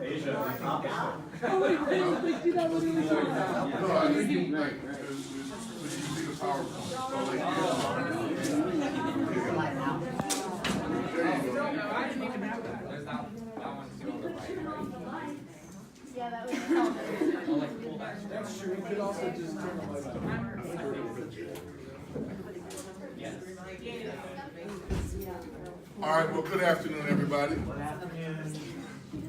Asia. Oh, wait, like, do that when it was No, I think you like when you see the PowerPoint. So like, there you go. Yeah, that was That's true. You could also just turn the light on. All right. Well, good afternoon, everybody.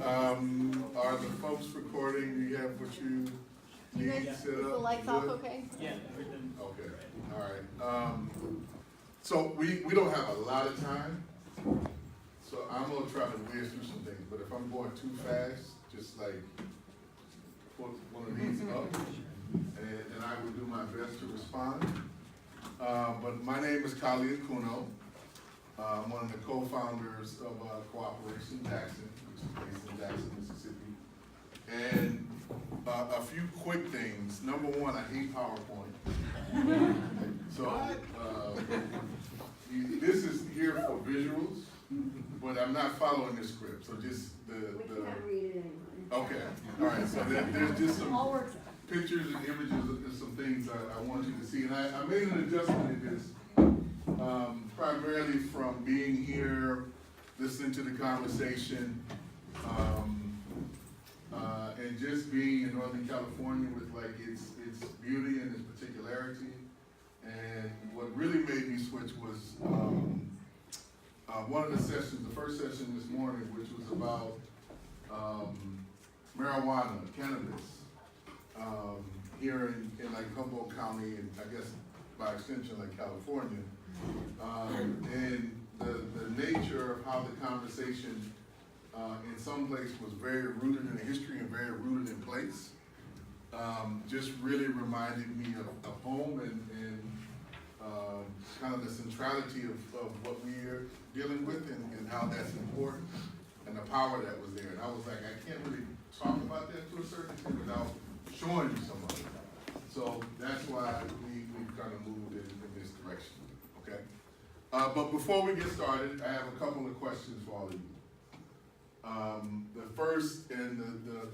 Are the folks recording? Do you have what you You need guys, set is up? the lights off okay? Yeah, everything. Okay. All right. So we don't have a lot of time. So I'm gonna try to whiz through some things. But if I'm going too fast, just like put one of these up, and I will do my best to respond. But my name is Akuno. I'm one of the co-founders of Cooperation Jackson, which is based in Jackson, Mississippi. And a few quick things. Number one, I hate PowerPoint. So this is here for visuals, but I'm not following this script. So just We can't read it anyway. okay. All right. So there's just some All works. pictures and images and some things I want you to see. And I made an adjustment in this primarily from being here, listening to the conversation, and just being in Northern California with like its beauty and its particularity. And what really made me switch was one of the sessions, the first session this morning, which was about marijuana, cannabis, here in like Humboldt County, and I guess by extension like California. And the nature of how the conversation in some place was very rooted in history and very rooted in place, just really reminded me of home and kind of the centrality of what we are dealing with and how that's important and the power that was there. And I was like, I can't really talk about that to a certain extent without showing you some of it. So that's why we kind of moved in this direction, okay? But before we get started, I have a couple of questions for all of you. The first and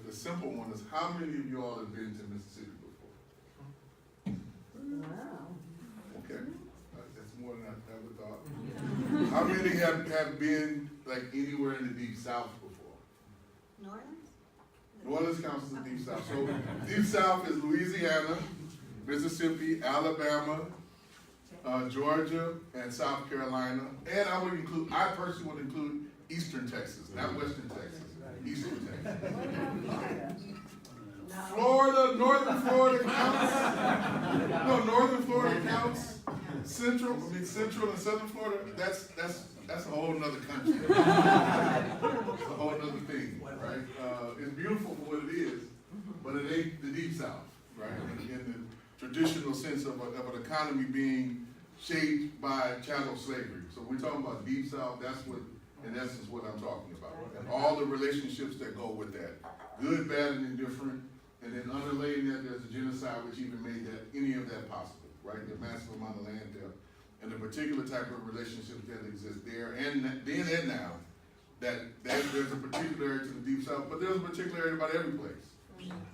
the simple one is, how many of you all have been to Mississippi before? Wow. Okay, that's more than I ever thought. How many have been like anywhere in the Deep South before? New New Orleans counts as the Deep South. So Deep South is Louisiana, Mississippi, Alabama, Georgia, and South Carolina. And I personally would include Eastern Texas, not Western Texas, Eastern Texas. Florida, Northern Florida counts. No, Northern Florida counts. Central and Southern Florida, that's a whole nother country. It's a whole nother thing, right? It's beautiful for what it is, but it ain't the Deep South, right? In the traditional sense of an economy being shaped by chattel slavery. So we're talking about Deep South, that's what, in essence, what I'm talking about. And all the relationships that go with that, good, bad, and indifferent, and then underlaying that there's a genocide which even made any of that possible, right? The massive amount of land there, and the particular type of relationships that exist there, and then and now, that there's a particularity to the Deep South, but there's a particularity about every place.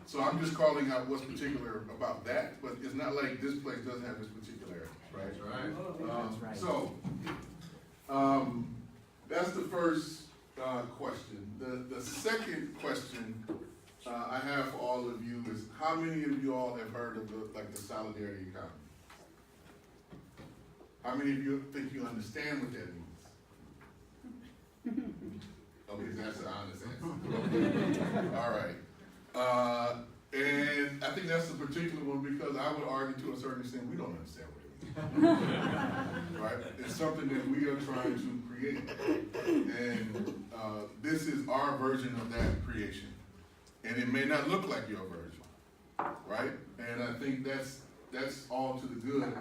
So I'm just calling out what's particular about that, but it's not like this place doesn't have its particularity, right? Right. So that's the first question. The second question I have for all of you is, how many of you all have heard of the solidarity economy? How many of you think you understand what that means? Okay, that's an honest answer. All right. And I think that's a particular one because I would argue to a certain extent we don't understand what it means. Right? It's something that we are trying to create. And this is our version of that creation. And it may not look like your version. Right? And I think that's all to the good,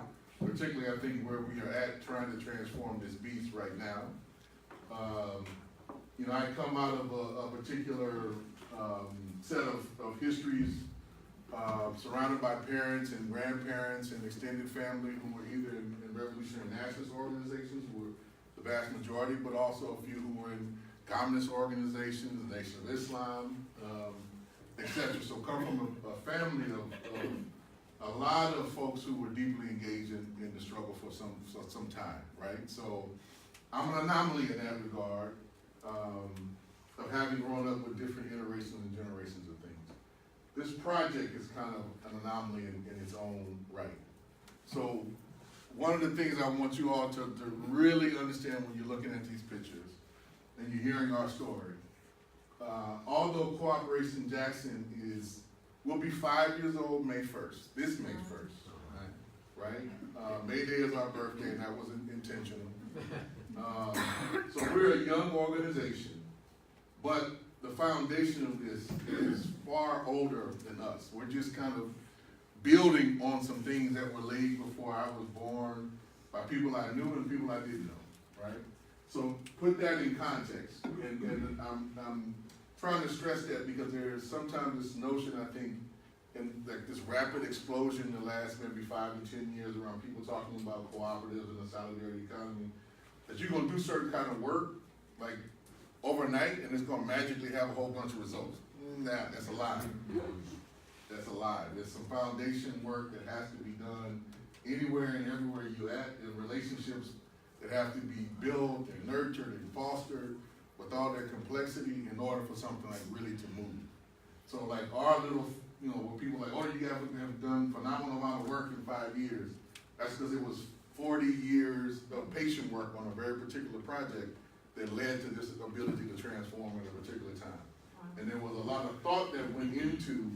particularly I think where we are at trying to transform this beast right now. I come out of a particular set of histories surrounded by parents and grandparents and extended family who were either in revolutionary nationalist organizations, who were the vast majority, but also a few who were in communist organizations, the Nation of Islam, etc. So come from a family of a lot of folks who were deeply engaged in the struggle for some time, right? So I'm an anomaly in that regard, of having grown up with different iterations and generations of things. This project is kind of an anomaly in its own right. So one of the things I want you all to really understand when you're looking at these pictures and you're hearing our story, although Cooperation Jackson will be 5 years old May 1st, this May 1st, right? May Day is our birthday, and that wasn't intentional. So we're a young organization, but the foundation of this is far older than us. We're just kind of building on some things that were laid before I was born by people I knew and people I didn't know, right? So put that in context, and I'm trying to stress that because there is sometimes this notion, I think, in like this rapid explosion in the last maybe 5 to 10 years around people talking about cooperatives and the solidarity economy, that you're gonna do certain kind of work, like overnight, and it's gonna magically have a whole bunch of results. Nah, that's a lie. That's a lie. There's some foundation work that has to be done anywhere and everywhere you're at, and relationships that have to be built and nurtured and fostered with all that complexity in order for something like really to move. So like our little, where people are like, oh, you guys have done phenomenal amount of work in 5 years. That's because it was 40 years of patient work on a very particular project that led to this ability to transform at a particular time. And there was a lot of thought that went into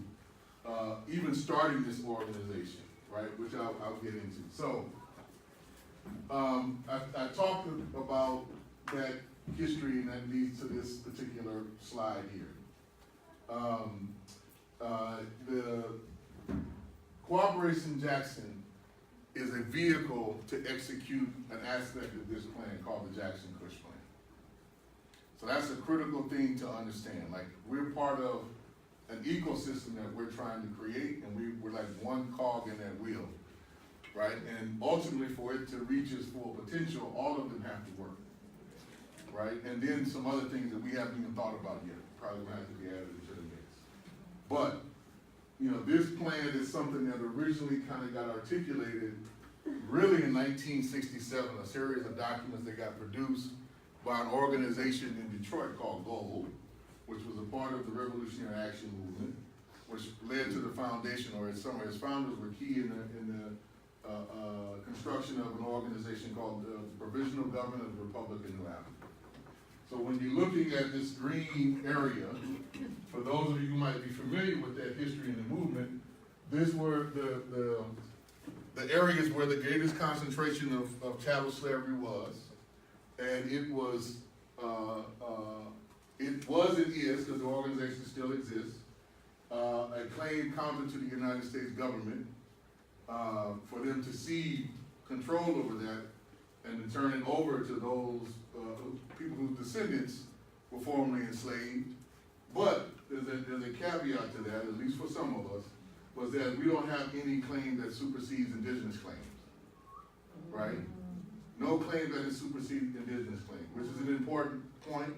even starting this organization, right? Which I'll get into. So I talked about that history, and that leads to this particular slide here. The Cooperation Jackson is a vehicle to execute an aspect of this plan called the Jackson-Cush Plan. So that's a critical thing to understand. Like, we're part of an ecosystem that we're trying to create, and we're like one cog in that wheel, right? And ultimately, for it to reach its full potential, all of them have to work, right? And then some other things that we haven't even thought about yet, probably will have to be added into the mix. But, this plan is something that originally kind of got articulated really in 1967, a series of documents that got produced by an organization in Detroit called GOAL, which was a part of the Revolutionary Action Movement, which led to the foundation, or its founders were key in the construction of an organization called the Provisional Government of the Republic of New Africa. So when you're looking at this green area, for those of you who might be familiar with that history and the movement, these were the areas where the greatest concentration of chattel slavery was, and it was and is, because the organization still exists, a claim counter to the United States government for them to cede control over that and to turn it over to those people whose descendants were formerly enslaved. But there's a caveat to that, at least for some of us, was that we don't have any claim that supersedes indigenous claims, right? No claim that it supersedes indigenous claims, which is an important point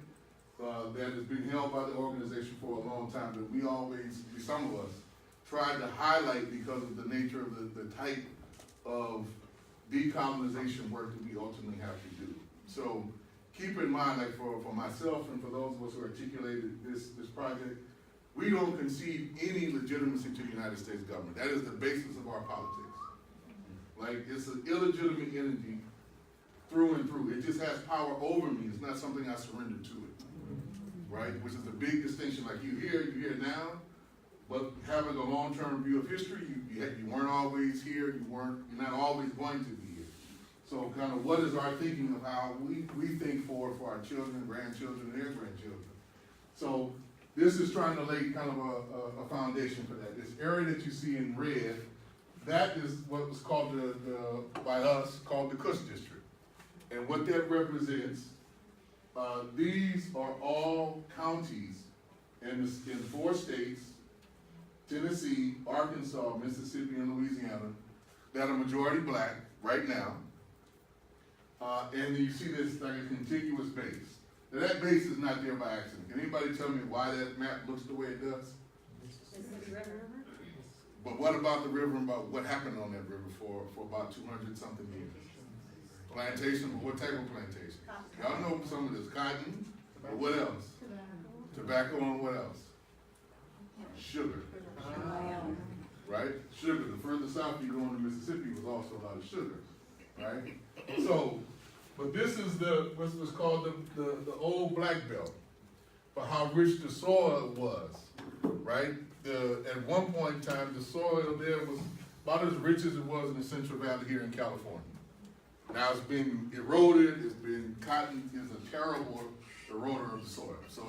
that has been held by the organization for a long time, that we always, some of us, tried to highlight because of the nature of the type of decolonization work that we ultimately have to do. So keep in mind, like for myself and for those of us who articulated this project, we don't concede any legitimacy to the United States government. That is the basis of our politics. Like, it's an illegitimate entity through and through. It just has power over me. It's not something I surrender to it, right? Which is a big distinction. Like, you're here now, but having a long-term view of history, you weren't always here. You're not always going to be here. So kind of what is our thinking of how we think for our children, grandchildren, and their grandchildren. So this is trying to lay kind of a foundation for that. This area that you see in red, that is what was called by us called the Cush District. And what that represents, these are all counties in 4 states, Tennessee, Arkansas, Mississippi, and Louisiana, that are majority black right now. And then you see this like a contiguous base. Now, that base is not there by accident. Can anybody tell me why that map looks the way it does? Mississippi River. But what about the river and about what happened on that river for about 200 something years? Plantation, but what type of plantation? Y'all know some of this cotton, but what else? Tobacco and what else? Sugar, right? Sugar, the further south you go into Mississippi was also a lot of sugar, right? So, but this is what's called the old black belt for how rich the soil was, right? At one point in time, the soil there was about as rich as it was in the Central Valley here in California. Now it's been eroded, cotton is a terrible eroder of the soil. So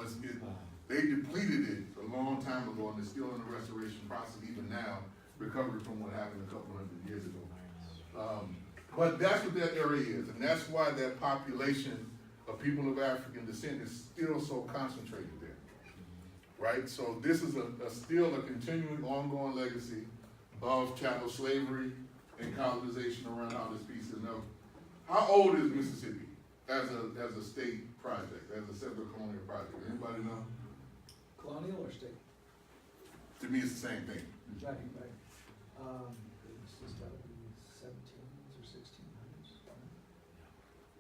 they depleted it a long time ago, and it's still in the restoration process even now, recovery from what happened a couple hundred years ago. But that's what that area is, and that's why that population of people of African descent is still so concentrated there, right? So this is still a continuing, ongoing legacy of chattel slavery and colonization around all this piece. Now, how old is Mississippi as a state project, as a settler colonial project? Anybody know? Colonial or state? To me, it's the same thing. Right. It's just gotta be 1700s or 1600s,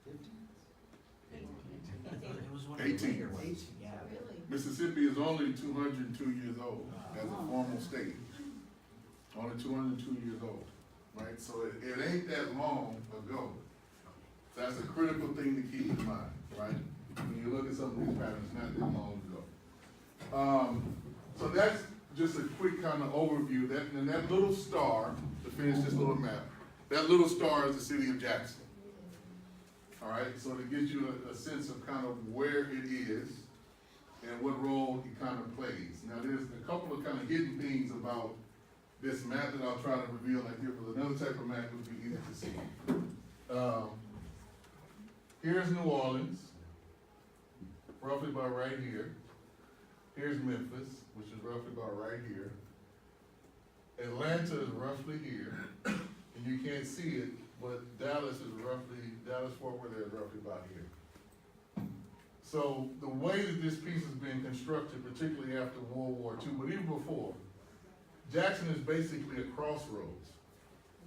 15s? It was one 18. of the later ones. 18. Yeah. Really? Mississippi is only 202 years old as a formal state. Only 202 years old, right? So it ain't that long ago. So that's a critical thing to keep in mind, right? When you look at some of these patterns, not that long ago. So that's just a quick kind of overview. And that little star, to finish this little map, that little star is the city of Jackson. All right, so to get you a sense of kind of where it is and what role it kind of plays. Now there's a couple of kind of hidden things about this map that I'll try to reveal like here, but another type of map would be easy to see. Here's New Orleans, roughly about right here. Here's Memphis, which is roughly about right here. Atlanta is roughly here, and you can't see it, but Dallas Fort Worth is roughly about here. So the way that this piece has been constructed, particularly after World War II, but even before, Jackson is basically a crossroads.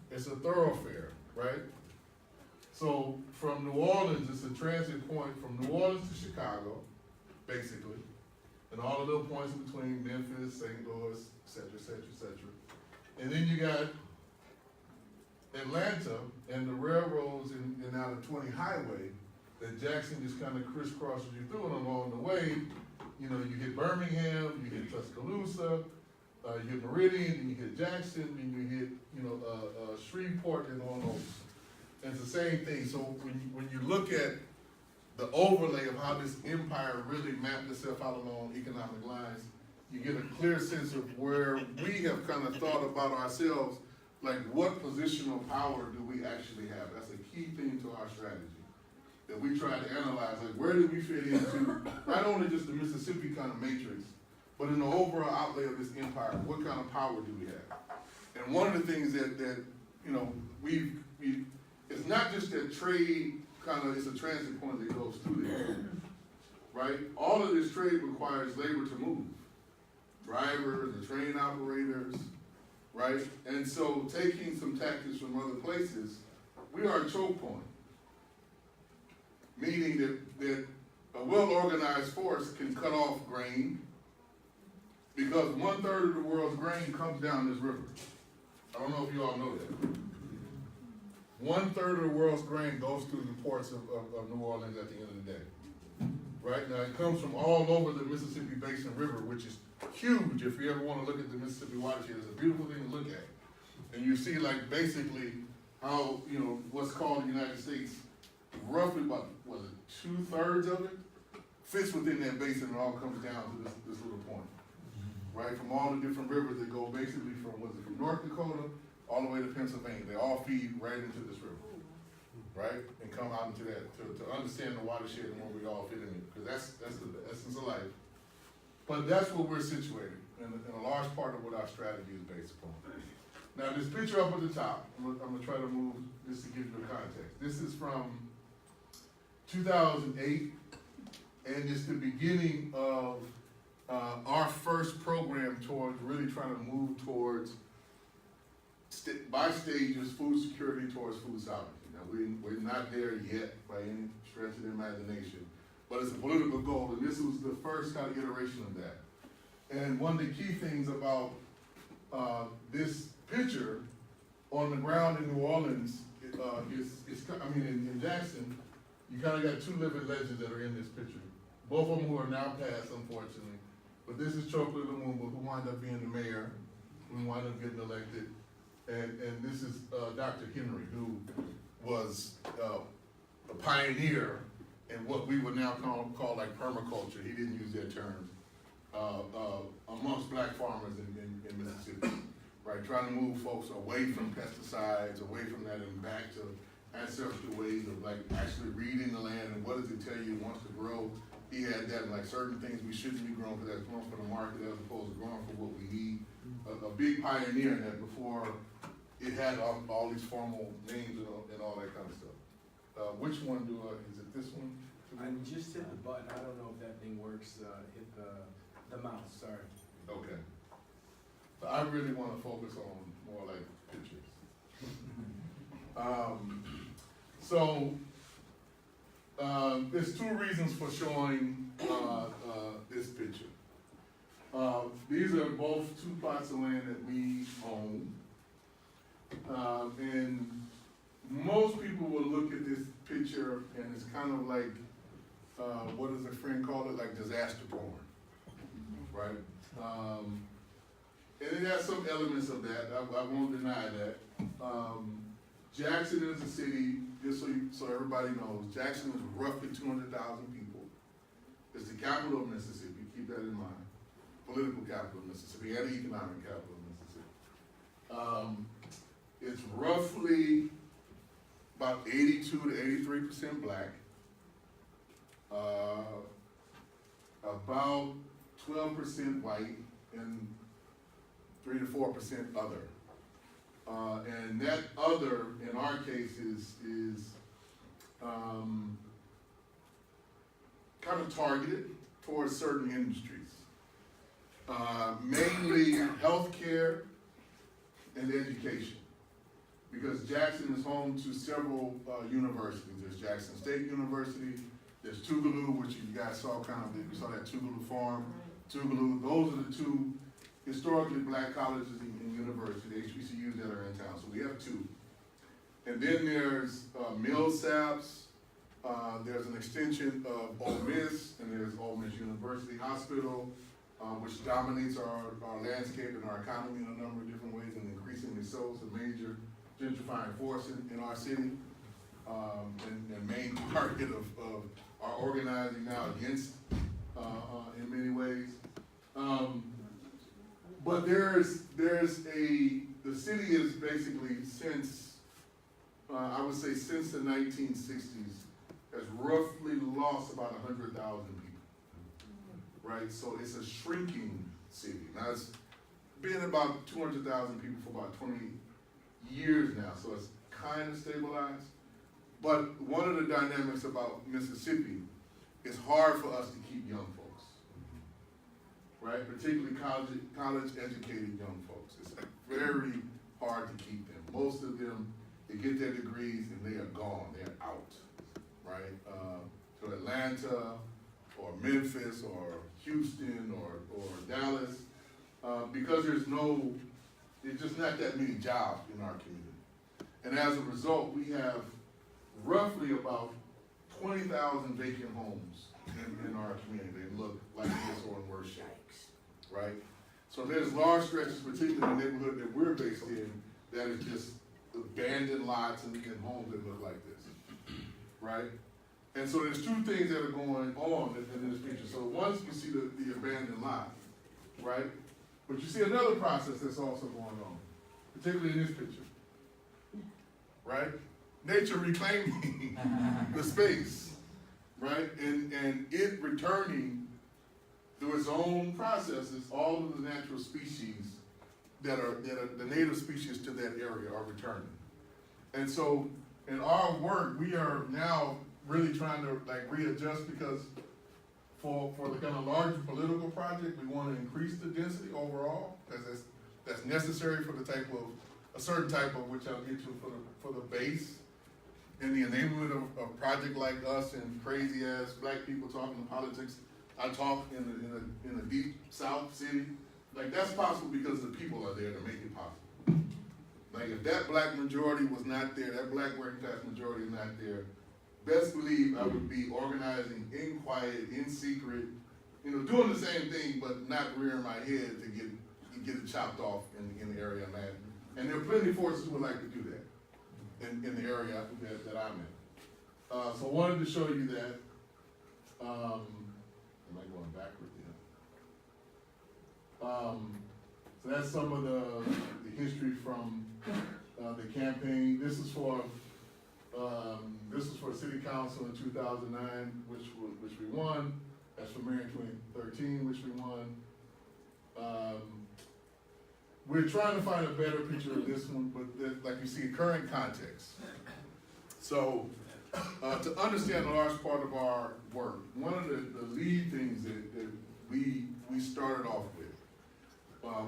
It's a thoroughfare, right? So from New Orleans, it's a transit point from New Orleans to Chicago, basically, and all the little points in between Memphis, St. Louis, et cetera, et cetera, et cetera. And then you got Atlanta and the railroads and out of 20 highway that Jackson just kind of crisscrosses you through, and along the way, you know, you hit Birmingham, you hit Tuscaloosa, you hit Meridian, and you hit Jackson, and you hit, Shreveport and on over. And it's the same thing. So when you look at the overlay of how this empire really mapped itself out along economic lines, you get a clear sense of where we have kind of thought about ourselves, like what positional power do we actually have? That's a key thing to our strategy. That we try to analyze, like where do we fit into not only just the Mississippi kind of matrix, but in the overall outlay of this empire, what kind of power do we have? And one of the things that it's not just that trade kind of is a transit point that goes through there, right? All of this trade requires labor to move. Drivers, the train operators, right? And so taking some tactics from other places, we are a choke point. Meaning that a well-organized force can cut off grain because 1/3 of the world's grain comes down this river. I don't know if you all know that. 1/3 of the world's grain goes through the ports of New Orleans at the end of the day. Right? Now it comes from all over the Mississippi Basin River, which is huge if you ever want to look at the Mississippi watershed. It's a beautiful thing to look at. And you see like basically how, what's called the United States, roughly about, 2/3 of it fits within that basin and all comes down to this little point. Right? From all the different rivers that go basically from North Dakota all the way to Pennsylvania. They all feed right into this river. Right? And come out into that to understand the watershed and where we all fit in it. Because that's the essence of life. But that's where we're situated, and a large part of what our strategy is based upon. Now this picture up at the top, I'm gonna try to move this to give you a context. This is from 2008, and it's the beginning of our first program towards really trying to move towards, by stages, food security towards food sovereignty. Now, we're not there yet by any stretch of the imagination, but it's a political goal, and this was the first kind of iteration of that. And one of the key things about this picture on the ground in New Orleans in Jackson, you kind of got two living legends that are in this picture. Both of them who are now passed, unfortunately. But this is Chokwe Lumumba, who wound up being the mayor, who wound up getting elected. And this is Dr. Henry, who was a pioneer in what we would now call like permaculture. He didn't use that term. Amongst black farmers in Mississippi, right? Trying to move folks away from pesticides, away from that, and back to ancestral ways of like actually reading the land and what does it tell you it wants to grow. He had that, like certain things we shouldn't be growing because that's growing for the market as opposed to growing for what we need. A big pioneer in that before it had all these formal names and all that kind of stuff. Which one is it this one? I just hit the button. I don't know if that thing works. Hit the mouse, sorry. Okay. So I really want to focus on more like pictures. There's two reasons for showing this picture. These are both two plots of land that we own. And most people will look at this picture and it's kind of like, what does a friend call it? Like disaster porn, right? And it has some elements of that. I won't deny that. Jackson is a city, just so everybody knows, Jackson is roughly 200,000 people. It's the capital of Mississippi, keep that in mind. Political capital of Mississippi and the economic capital of Mississippi. It's roughly about 82 to 83% black. About 12% white and 3 to 4% other. And that other, in our case, is kind of targeted towards certain industries. Mainly healthcare and education. Because Jackson is home to several universities. There's Jackson State University, there's Tougaloo, which you guys saw you saw that Tougaloo farm. Tougaloo, those are the two historically black colleges and universities, HBCUs that are in town. So we have two. And then there's Millsaps, there's an extension of Ole Miss, and there's Ole Miss University Hospital, which dominates our landscape and our economy in a number of different ways, and increasingly so. It's a major gentrifying force in our city, and main target of our organizing now against, in many ways. But the city is basically since, I would say since the 1960s, has roughly lost about 100,000 people, right? So it's a shrinking city. Now it's been about 200,000 people for about 20 years now, so it's kind of stabilized. But one of the dynamics about Mississippi is hard for us to keep young folks, right? Particularly college-educated young folks. It's very hard to keep them. Most of them, they get their degrees and they are gone, they're out, right? To Atlanta or Memphis or Houston or Dallas, because there's just not that many jobs in our community. And as a result, we have roughly about 20,000 vacant homes in our community. They look like this or in worse shape, right? So there's large stretches, particularly in the neighborhood that we're based in, that is just abandoned lots and homes that look like this, right? And so there's two things that are going on in this picture. So once you see the abandoned lot, right? But you see another process that's also going on, particularly in this picture, right? Nature reclaiming the space, right? And it returning through its own processes, all of the natural species that are the native species to that area are returning. And so in our work, we are now really trying to like readjust because for the kind of larger political project, we want to increase the density overall, because that's necessary for the type of, a certain type of, which I'll get to for the base and the enablement of a project like us and crazy ass black people talking politics. I talk in a deep South city. Like that's possible because the people are there to make it possible. Like if that black majority was not there, that black working class majority is not there, best believe I would be organizing in quiet, in secret, doing the same thing, but not rearing my head to get it chopped off in the area I'm at. And there are plenty of forces who would like to do that in the area that I'm in. So I wanted to show you that. Am I going backward here? So that's some of the history from the campaign. This is for city council in 2009, which we won. That's for mayor in 2013, which we won. We're trying to find a better picture of this one, but like you see, current context. So to understand a large part of our work, one of the lead things that we started off with,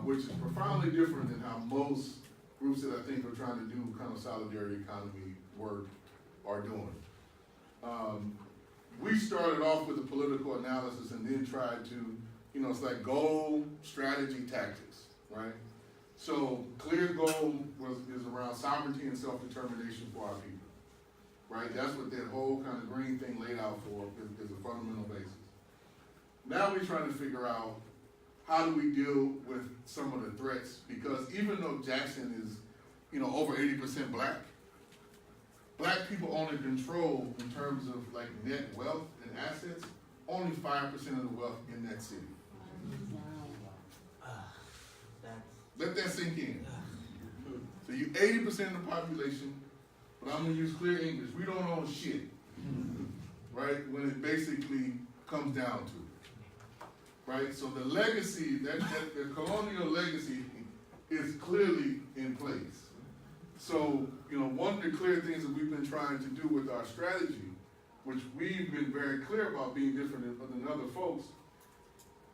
which is profoundly different than how most groups that I think are trying to do kind of solidarity economy work are doing. We started off with a political analysis and then tried to, it's like goal, strategy, tactics, right? So clear goal is around sovereignty and self-determination for our people, right? That's what that whole kind of green thing laid out for is a fundamental basis. Now we're trying to figure out how do we deal with some of the threats, because even though Jackson is, over 80% black people only control, in terms of like net wealth and assets, only 5% of the wealth in that city. Let that sink in. So you 80% of the population, but I'm gonna use clear English, we don't own shit, right? When it basically comes down to it, right? So the legacy, the colonial legacy is clearly in place. So, one of the clear things that we've been trying to do with our strategy, which we've been very clear about being different than other folks,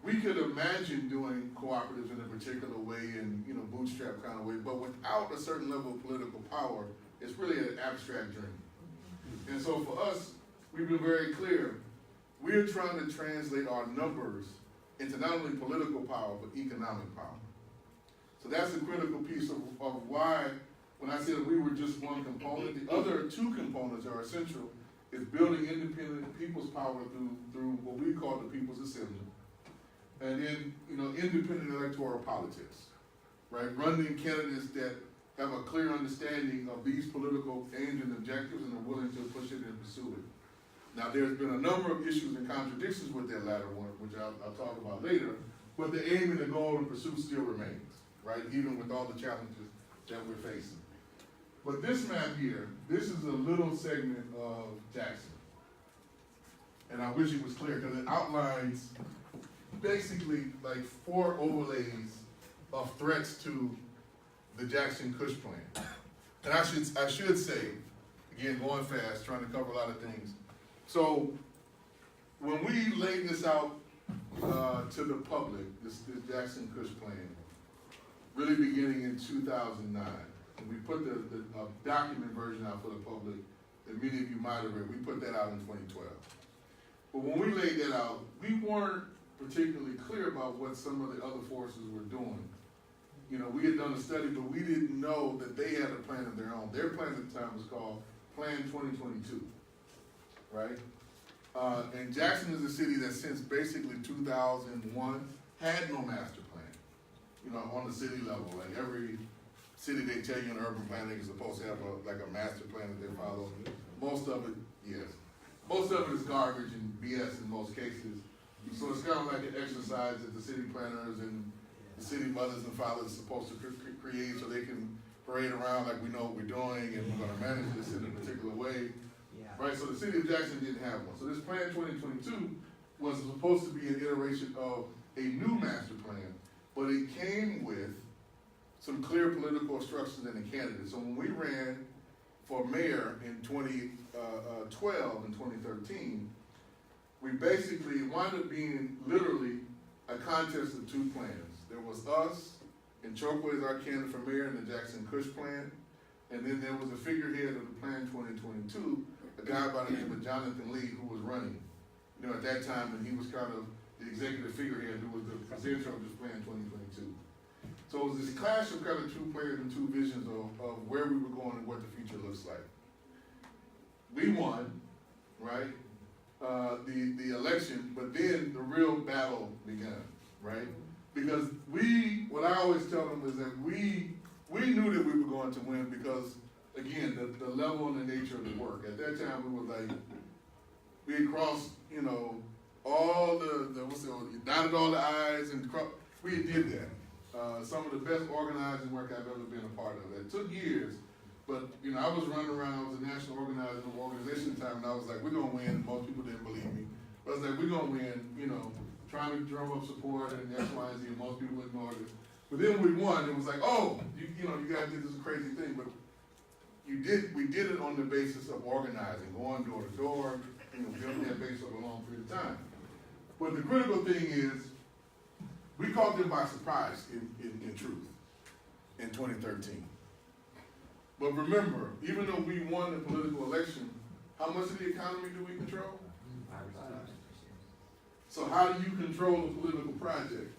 we could imagine doing cooperatives in a particular way and, bootstrap kind of way, but without a certain level of political power, it's really an abstract dream. And so for us, we've been very clear, we're trying to translate our numbers into not only political power, but economic power. So that's a critical piece of why, when I said we were just one component, the other two components are essential, is building independent people's power through what we call the People's Assembly. And then, independent electoral politics, right? Running candidates that have a clear understanding of these political aims and objectives and are willing to push it and pursue it. Now, there's been a number of issues and contradictions with that latter one, which I'll talk about later, but the aim and the goal and pursuit still remains, right? Even with all the challenges that we're facing. But this map here, this is a little segment of Jackson. And I wish it was clear, because it outlines basically like 4 overlays of threats to the Jackson Kush plan. And I should say, again, going fast, trying to cover a lot of things. So when we laid this out to the public, this Jackson Kush plan, really beginning in 2009, and we put the document version out for the public that many of you might have read. We put that out in 2012. But when we laid that out, we weren't particularly clear about what some of the other forces were doing. We had done a study, but we didn't know that they had a plan of their own. Their plan at the time was called Plan 2022, right? And Jackson is a city that since basically 2001 had no master plan, on the city level. Like every city they tell you in urban planning is supposed to have a master plan that they follow. Most of it, yes. Most of it is garbage and BS in most cases. So it's kind of like an exercise that the city planners and the city mothers and fathers are supposed to create so they can parade around like we know what we're doing and we're going to manage this in a particular way. Right, so the city of Jackson didn't have one. So this Plan 2022 was supposed to be an iteration of a new master plan, but it came with some clear political instructions in the candidate. So when we ran for mayor in 2012 and 2013, we basically wound up being literally a contest of two plans. There was us, and Chokwe is our candidate for mayor in the Jackson Kush plan, and then there was a figurehead of the plan 2022, a guy by the name of Jonathan Lee, who was running. You know, at that time, and he was kind of the executive figurehead who was the presenter of this plan 2022. So it was this clash of kind of two plans and two visions of where we were going and what the future looks like. We won, right? The election, but then the real battle began, right? Because what I always tell them is that we knew that we were going to win because, again, the level and the nature of the work. At that time, we were like, we had crossed, you know, all dotted all the I's and we did that. Some of the best organizing work I've ever been a part of. It took years, but, you know, I was running around, I was a national organizer of organization time, and I was like, we're gonna win, and most people didn't believe me. But I was like, we're gonna win, you know, trying to drum up support and X, Y, and Z, and most people ignored it. But then we won, it was like, oh, you know, you guys did this crazy thing, but we did it on the basis of organizing, going door to door, you know, building that base over a long period of time. But the critical thing is, we caught them by surprise in truth in 2013. But remember, even though we won the political election, how much of the economy do we control? 5%. So how do you control a political project,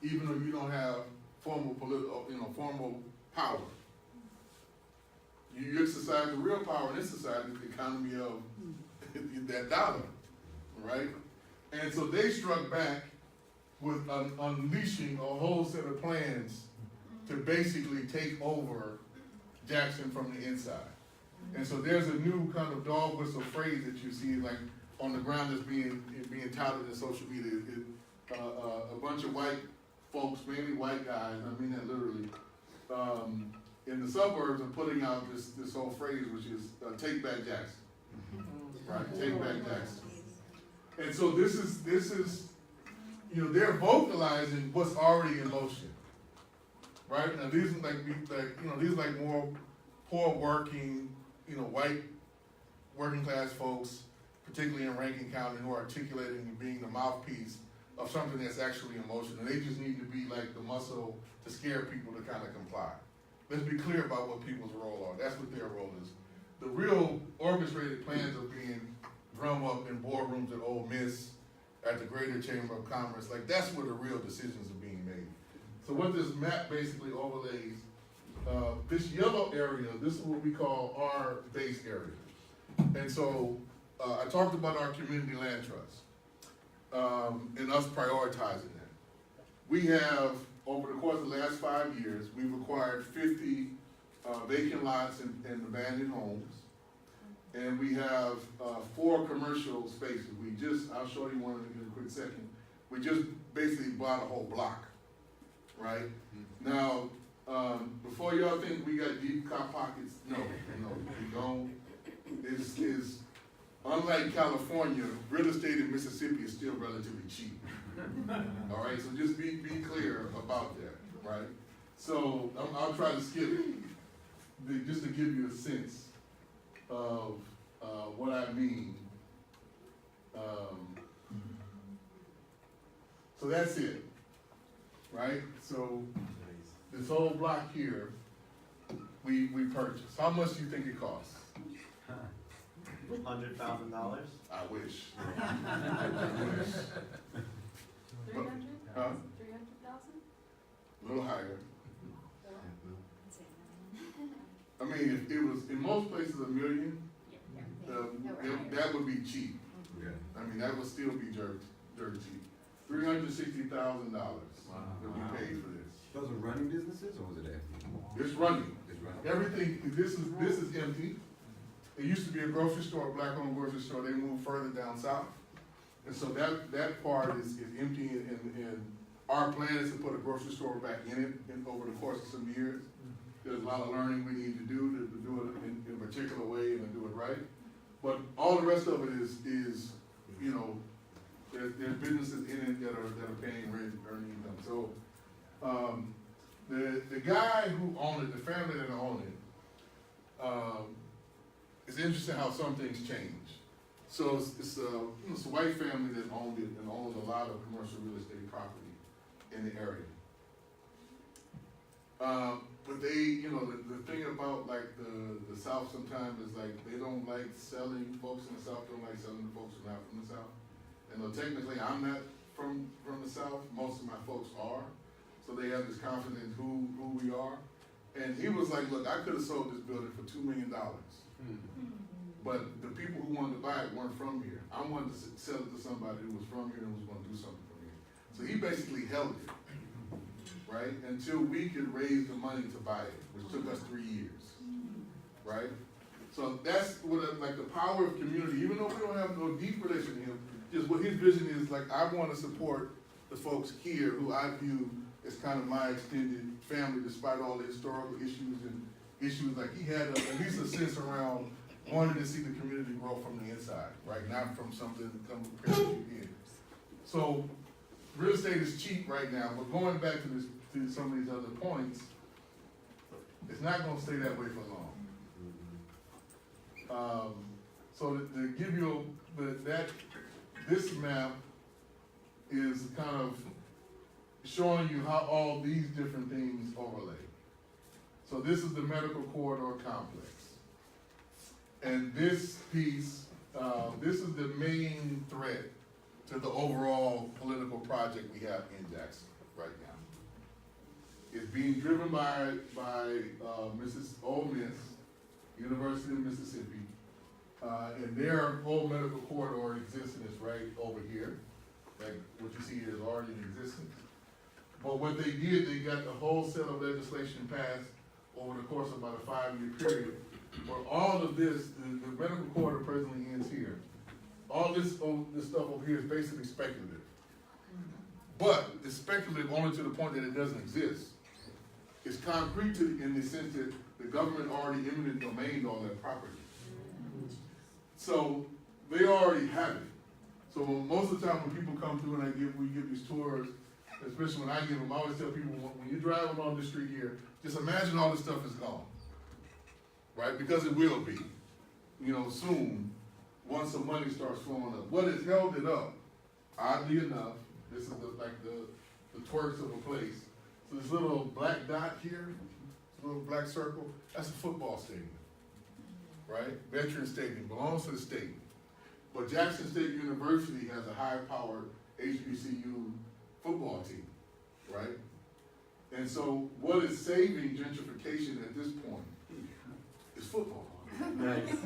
even though you don't have formal power? You exercise the real power in this society, the economy of that dollar, right? And so they struck back with unleashing a whole set of plans to basically take over Jackson from the inside. And so there's a new kind of dog whistle phrase that you see like on the ground that's being touted in social media. A bunch of white folks, mainly white guys, I mean that literally, in the suburbs are putting out this whole phrase, which is take back Jackson. Right, take back Jackson. And so this is, you know, they're vocalizing what's already in motion, right? Now these are like more poor working, you know, white working class folks, particularly in Rankin County, who are articulating and being the mouthpiece of something that's actually in motion, and they just need to be like the muscle to scare people to kind of comply. Let's be clear about what people's role are. That's what their role is. The real orchestrated plans are being drummed up in boardrooms at Ole Miss, at the Greater Chamber of Commerce. Like, that's where the real decisions are being made. So what this map basically overlays, this yellow area, this is what we call our base area. And so I talked about our community land trust and us prioritizing that. We have, over the course of the last 5 years, we've acquired 50 vacant lots and abandoned homes. And we have 4 commercial spaces. I'll show you one in a quick second. We just basically bought a whole block, right? Now, before y'all think we got deep cop pockets, no, we don't. It's unlike California, real estate in Mississippi is still relatively cheap. All right, so just be clear about that, right? So I'll try to skip just to give you a sense of what I mean. So that's it, right? So this whole block here, we purchased. How much do you think it costs? $100,000. I wish. 300? Huh? 300,000? A little higher. I mean, if it was in most places $1 million, that would be cheap. Yeah. I mean, that would still be dirt cheap. $360,000 that we paid for this. Those are running businesses, or was it empty? It's running. It's running. Everything. This is empty. It used to be a grocery store, a black-owned grocery store. They moved further down south, and so that part is empty. And our plan is to put a grocery store back in it over the course of some years. There's a lot of learning we need to do it in a particular way and to do it right. But all the rest of it is you know, there's businesses in it that are paying rent, earning income. So the guy who owned it, the family that owned it, it's interesting how some things change. So it's a white family that owned it and owns a lot of commercial real estate property in the area. But they, the thing about like the South sometimes is like they don't like selling, folks in the South don't like selling to folks who are not from the South. And though technically I'm not from the South, most of my folks are. So they have this confidence in who we are. And he was like, look, I could have sold this building for $2 million. But the people who wanted to buy it weren't from here. I wanted to sell it to somebody who was from here and was going to do something for me. So he basically held it, right? Until we could raise the money to buy it, which took us 3 years, right? So that's what, like the power of community, even though we don't have no deep relation to him, just what his vision is, like I want to support the folks here who I view as kind of my extended family, despite all the historical issues and issues like he had at least a sense around wanting to see the community grow from the inside, right? Not from something that comes prepared you in. So real estate is cheap right now, but going back to some of these other points, it's not going to stay that way for long. So to give you this map is kind of showing you how all these different things overlay. So this is the medical corridor complex. And this piece, this is the main threat to the overall political project we have in Jackson right now. It's being driven by Ole Miss, University of Mississippi, and their whole medical corridor existence is right over here. Like what you see here is already in existence. But what they did, they got the whole set of legislation passed over the course of about a 5-year period, where all of this, the medical corridor presently ends here. All this stuff over here is basically speculative. But it's speculative only to the point that it doesn't exist. It's concrete in the sense that the government already eminent domained all that property. So they already have it. So most of the time when people come through and we give these tours, especially when I give them, I always tell people, when you're driving on the street here, just imagine all this stuff is gone, right? Because it will be, soon, once the money starts flowing up. What has held it up, oddly enough, this is the twerks of a place. So this little black dot here, this little black circle, that's a football stadium, right? Veteran Stadium, belongs to the state. But Jackson State University has a high-powered HBCU football team, right? And so what is saving gentrification at this point is football. Nice.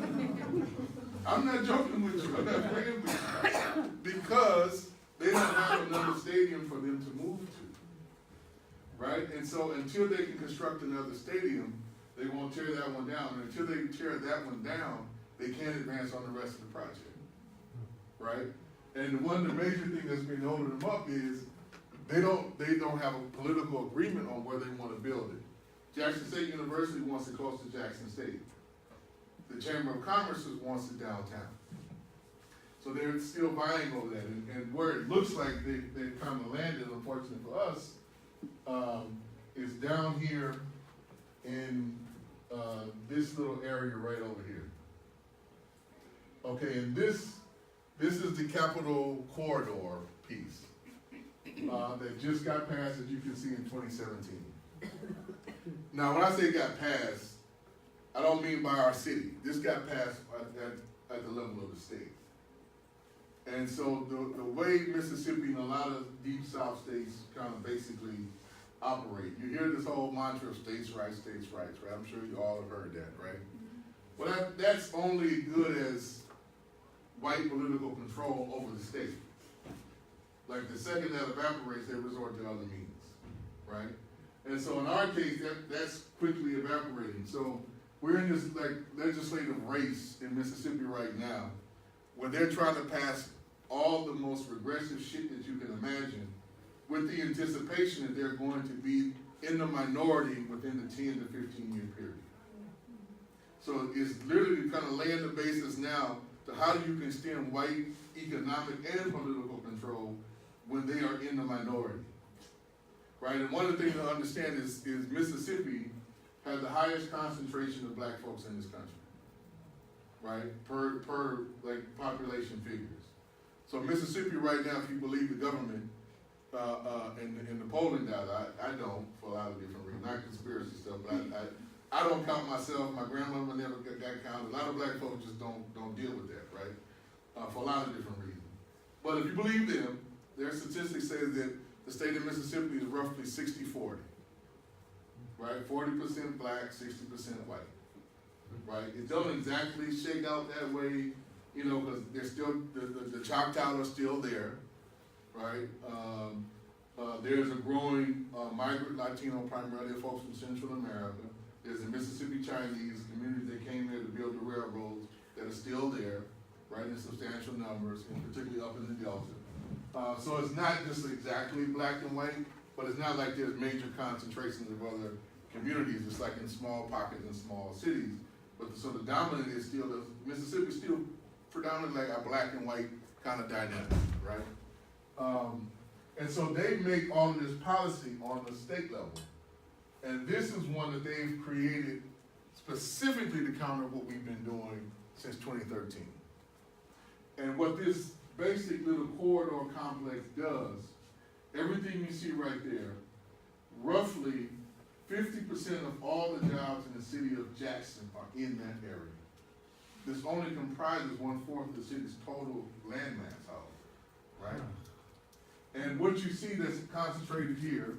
I'm not joking with you, I'm not playing with you. Because they don't have another stadium for them to move to, right? And so until they can construct another stadium, they won't tear that one down. And until they tear that one down, they can't advance on the rest of the project, right? And one of the major things that's been holding them up is they don't have a political agreement on where they want to build it. Jackson State University wants it close to Jackson State. The Chamber of Commerce wants it downtown. So they're still vying over that. And where it looks like they've kind of landed, unfortunately for us, is down here in this little area right over here. Okay, and this is the Capital Corridor piece that just got passed, as you can see, in 2017. Now, when I say got passed, I don't mean by our city. This got passed at the level of the state. And so the way Mississippi and a lot of deep South states kind of basically operate, you hear this whole mantra of states' rights, right? I'm sure you all have heard that, right? Well, that's only good as white political control over the state. Like the second that evaporates, they resort to other means, right? And so in our case, that's quickly evaporating. So we're in this like legislative race in Mississippi right now, where they're trying to pass all the most regressive shit that you can imagine, with the anticipation that they're going to be in the minority within the 10 to 15-year period. So it's literally kind of laying the basis now to how you can stem white economic and political control when they are in the minority, right? And one of the things to understand is Mississippi has the highest concentration of black folks in this country. right? Per like population figures. So Mississippi right now, if you believe the government, in the polling data, I don't, for a lot of different reasons, not conspiracy stuff, but I don't count myself. My grandmother never got counted. A lot of black folks just don't deal with that, right? For a lot of different reasons. But if you believe them, their statistics say that the state of Mississippi is roughly 60-40, right? 40% black, 60% white, right? It don't exactly shake out that way, you know, because there's still, the Choctaw are still there, right? There's a growing migrant Latino, primarily folks from Central America. There's the Mississippi Chinese community that came here to build the railroads that are still there, right, in substantial numbers, and particularly up in the Delta. So it's not just exactly black and white, but it's not like there's major concentrations of other communities. It's like in small pockets in small cities. But so the dominant is still, Mississippi is still predominantly like a black and white kind of dynamic, right? And so they make all of this policy on the state level. And this is one that they've created specifically to counter what we've been doing since 2013. And what this basic little corridor complex does, everything you see right there, roughly 50% of all the jobs in the city of Jackson are in that area. This only comprises 1/4 of the city's total landmass, however, right? And what you see that's concentrated here,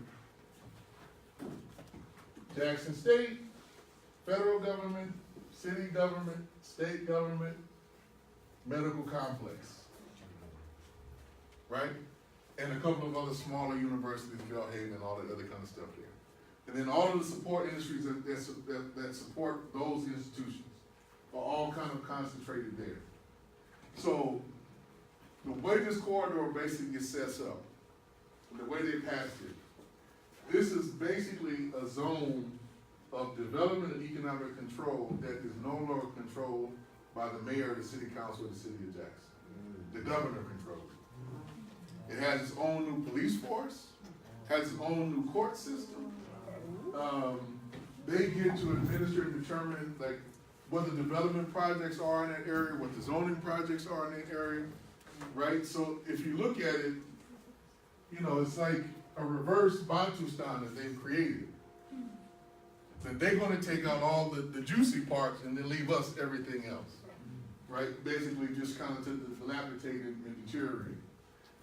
Jackson State, federal government, city government, state government, medical complex, right? And a couple of other smaller universities, Belhaven, all that other kind of stuff there. And then all of the support industries that support those institutions are all kind of concentrated there. So the way this corridor basically gets set up, the way they passed it, this is basically a zone of development and economic control that is no longer controlled by the mayor, the city council, or the city of Jackson. The governor controls it. It has its own new police force, has its own new court system. They get to administer and determine like what the development projects are in that area, what the zoning projects are in that area, right? So if you look at it, you know, it's like a reverse Bantustan that they've created. That they're gonna take out all the juicy parts and then leave us everything else, right? Basically just kind of to dilapidate and deteriorate.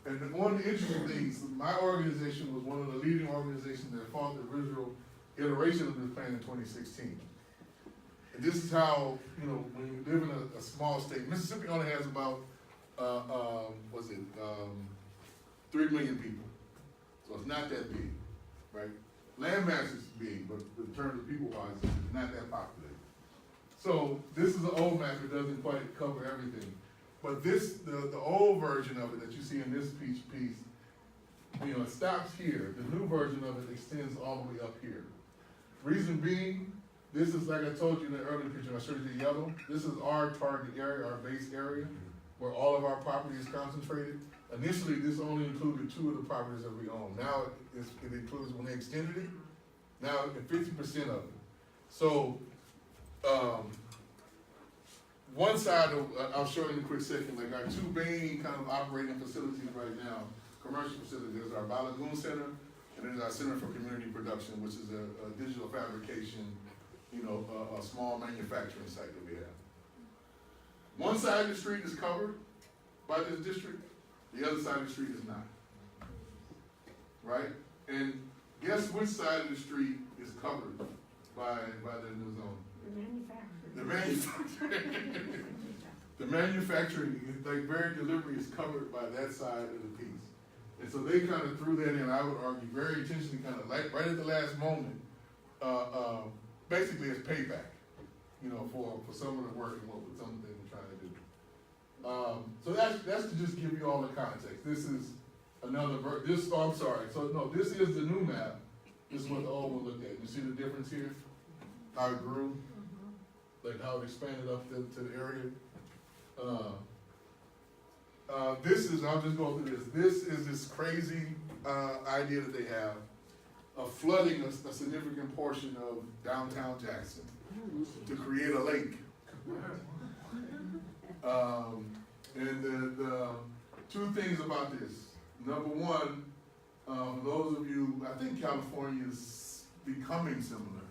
And one of the interesting things, my organization was one of the leading organizations that fought the original iteration of this plan in 2016. And this is how, you know, when you live in a small state, Mississippi only has about, 3 million people. So it's not that big, right? Landmass is big, but in terms of people-wise, it's not that populated. So this is an old map, it doesn't quite cover everything. But this, the old version of it that you see in this piece, you know, it stops here. The new version of it extends all the way up here. Reason being, this is like I told you in the earlier picture, I showed you the yellow. This is our target area, our base area, where all of our property is concentrated. Initially, this only included 2 of the properties that we own. Now it includes, when they extended it, now 50% of it. So, one side of, I'll show you in a quick second, like our 2 main kind of operating facilities right now, commercial facilities, there's our Balagoon Center, and then our Center for Community Production, which is a digital fabrication, you know, a small manufacturing site that we have. One side of the street is covered by this district, the other side of the street is not. Right? And guess which side of the street is covered by the new zone? The manufacturing. The manufacturing, like very delivery, is covered by that side of the piece. And so they kind of threw that in, I would argue, very intentionally, kind of like right at the last moment, basically as payback, you know, for some of the work and what some of the things we're trying to do. So that's to just give you all the context. This is another I'm sorry. So no, this is the new map. This is what the old one looked at. You see the difference here? How it grew, like how it expanded up to the area. This is, I'll just go through this. This is this crazy idea that they have of flooding a significant portion of downtown Jackson to create a lake. And the two things about this. Number one, for those of you, I think California is becoming similar,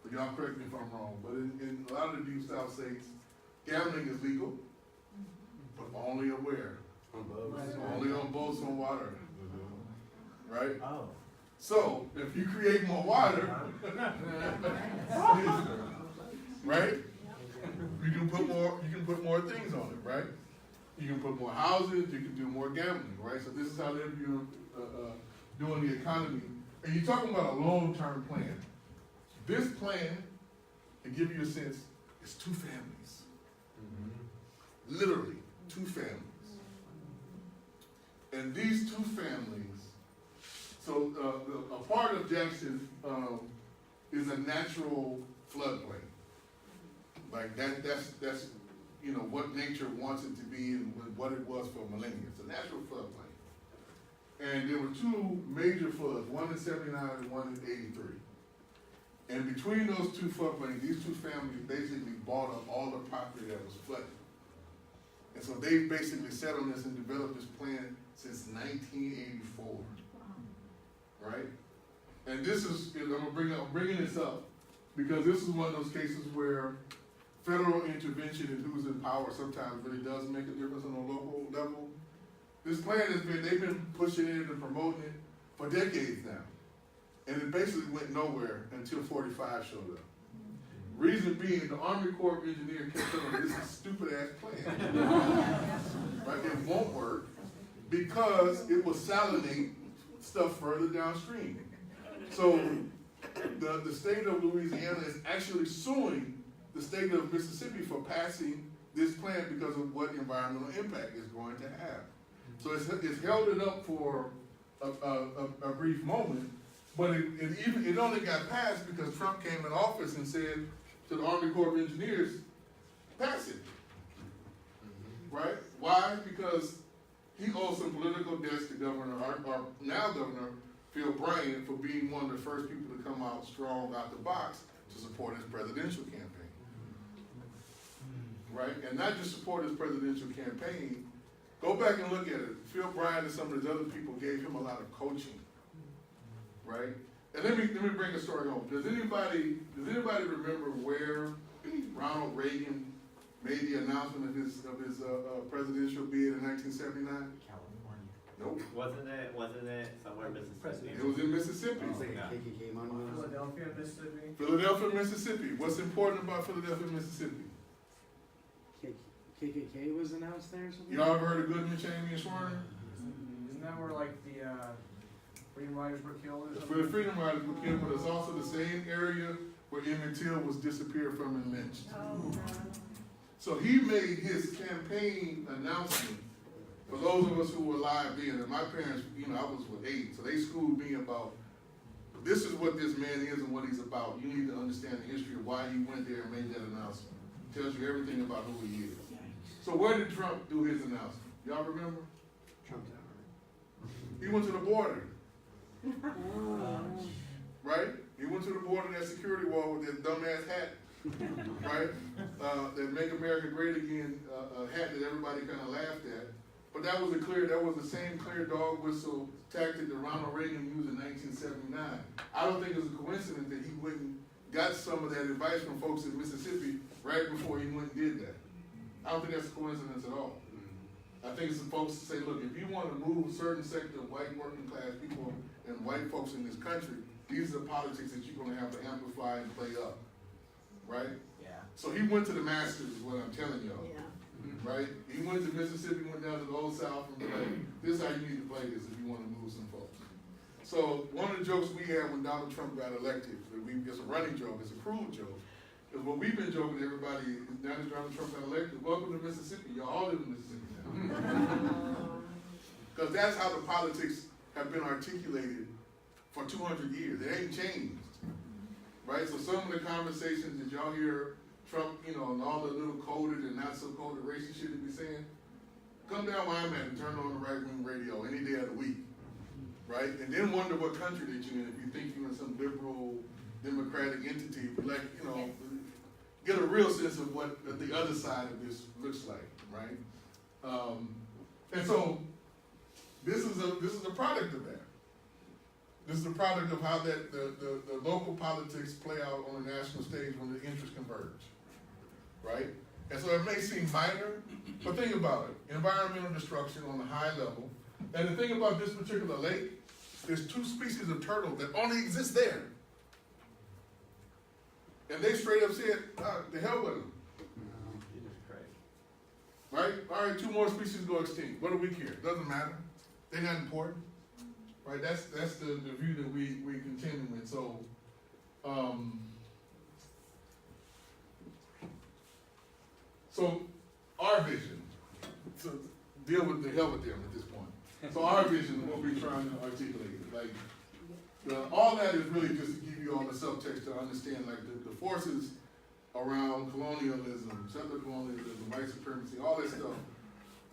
but y'all correct me if I'm wrong, but in a lot of the deep south states, gambling is legal, but only where? On boats. Only on boats on water, right? Oh. So, if you create more water, right? You can put more things on it, right? You can put more houses, you can do more gambling, right? So this is how they're doing the economy. And you're talking about a long-term plan. This plan, to give you a sense, is 2 families. Literally, 2 families. And these 2 families, so a part of Jackson is a natural floodplain. Like that's you know what nature wants it to be and what it was for millennia. It's a natural floodplain. And there were 2 major floods, one in '79 and one in '83. And between those 2 floodplains, these 2 families basically bought up all the property that was flooded. And so they basically sat on this and developed this plan since 1984, right? And this is, I'm bringing this up because this is one of those cases where federal intervention and who's in power sometimes really does make a difference on a local level. This plan they've been pushing it and promoting it for decades now. And it basically went nowhere until 45 showed up. Reason being, the Army Corps of Engineers kept telling this is a stupid ass plan. Right? It won't work because it will salinate stuff further downstream. So the state of Louisiana is actually suing the state of Mississippi for passing this plan because of what environmental impact it's going to have. So it's held it up for a brief moment, but it only got passed because Trump came in office and said to the Army Corps of Engineers, pass it. Right? Why? Because he owes some political debts to our now Governor Phil Bryant for being one of the first people to come out strong out the box to support his presidential campaign. Right? And not just support his presidential campaign. Go back and look at it. Phil Bryant and some of his other people gave him a lot of coaching. Right? And let me bring a story home. Does anybody remember where Ronald Reagan made the announcement of his presidential bid in 1979? California. Nope. Wasn't it somewhere in Mississippi? It was in Mississippi. It's like a KKK monument. Philadelphia, Mississippi. Philadelphia, Mississippi. What's important about Philadelphia, Mississippi? KKK was announced there or something? Y'all ever heard of Goodman, Chamey, and Schwerner? Isn't that where like the Freedom Riders were killed or For something? the Freedom Riders were killed, but it's also the same area where Emmett Till was disappeared from and lynched. So he made his campaign announcement for those of us who were alive then. And my parents, I was 8, so they schooled me about this is what this man is and what he's about. You need to understand the history of why he went there and made that announcement. It tells you everything about who he is. So where did Trump do his announcement? Y'all remember? Trump Tower. He went to the border. Right? He went to the border, that security wall with that dumbass hat. Right? That Make America Great Again hat that everybody kind of laughed at. But that was the same clear dog whistle tactic that Ronald Reagan used in 1979. I don't think it was a coincidence that he went and got some of that advice from folks in Mississippi right before he went and did that. I don't think that's a coincidence at all. I think it's the folks to say, look, if you want to move a certain sector of white working class people and white folks in this country, these are the politics that you're going to have to amplify and play up. Right? Yeah. So he went to the masters is what I'm telling y'all. Yeah. Right? He went to Mississippi, went down to the Old South, and was like, this is how you need to play this if you want to move some folks. So one of the jokes we had when Donald Trump got elected, it's a running joke, it's a cruel joke, is what we've been joking to everybody, now that Donald Trump got elected, welcome to Mississippi, y'all all live in Mississippi now. Because that's how the politics have been articulated for 200 years. It ain't changed. Right? So some of the conversations that y'all hear Trump, and all the little coded and not so coded racist shit that be saying, come down where I'm at and turn on the right-wing radio any day of the week. Right? And then wonder what country that you're in. If you think you're in some liberal, democratic entity, get a real sense of what the other side of this looks like. right? And so this is a product of that. This is a product of how that the local politics play out on the national stage when the interests converge, right? And so it may seem minor, but think about it. Environmental destruction on a high level. And the thing about this particular lake, there's 2 species of turtle that only exist there. And they straight up said, the hell with them. Jesus Christ. Right? All right, 2 more species go extinct. What do we care? Doesn't matter. They're not important. Right? That's the view that we contend with. So, so our vision, to deal with the hell with them at this point. So our vision, what we're trying to articulate, like, all that is really just to give you all the subtext to understand, like, the forces around colonialism, settler colonialism, white supremacy, all that stuff.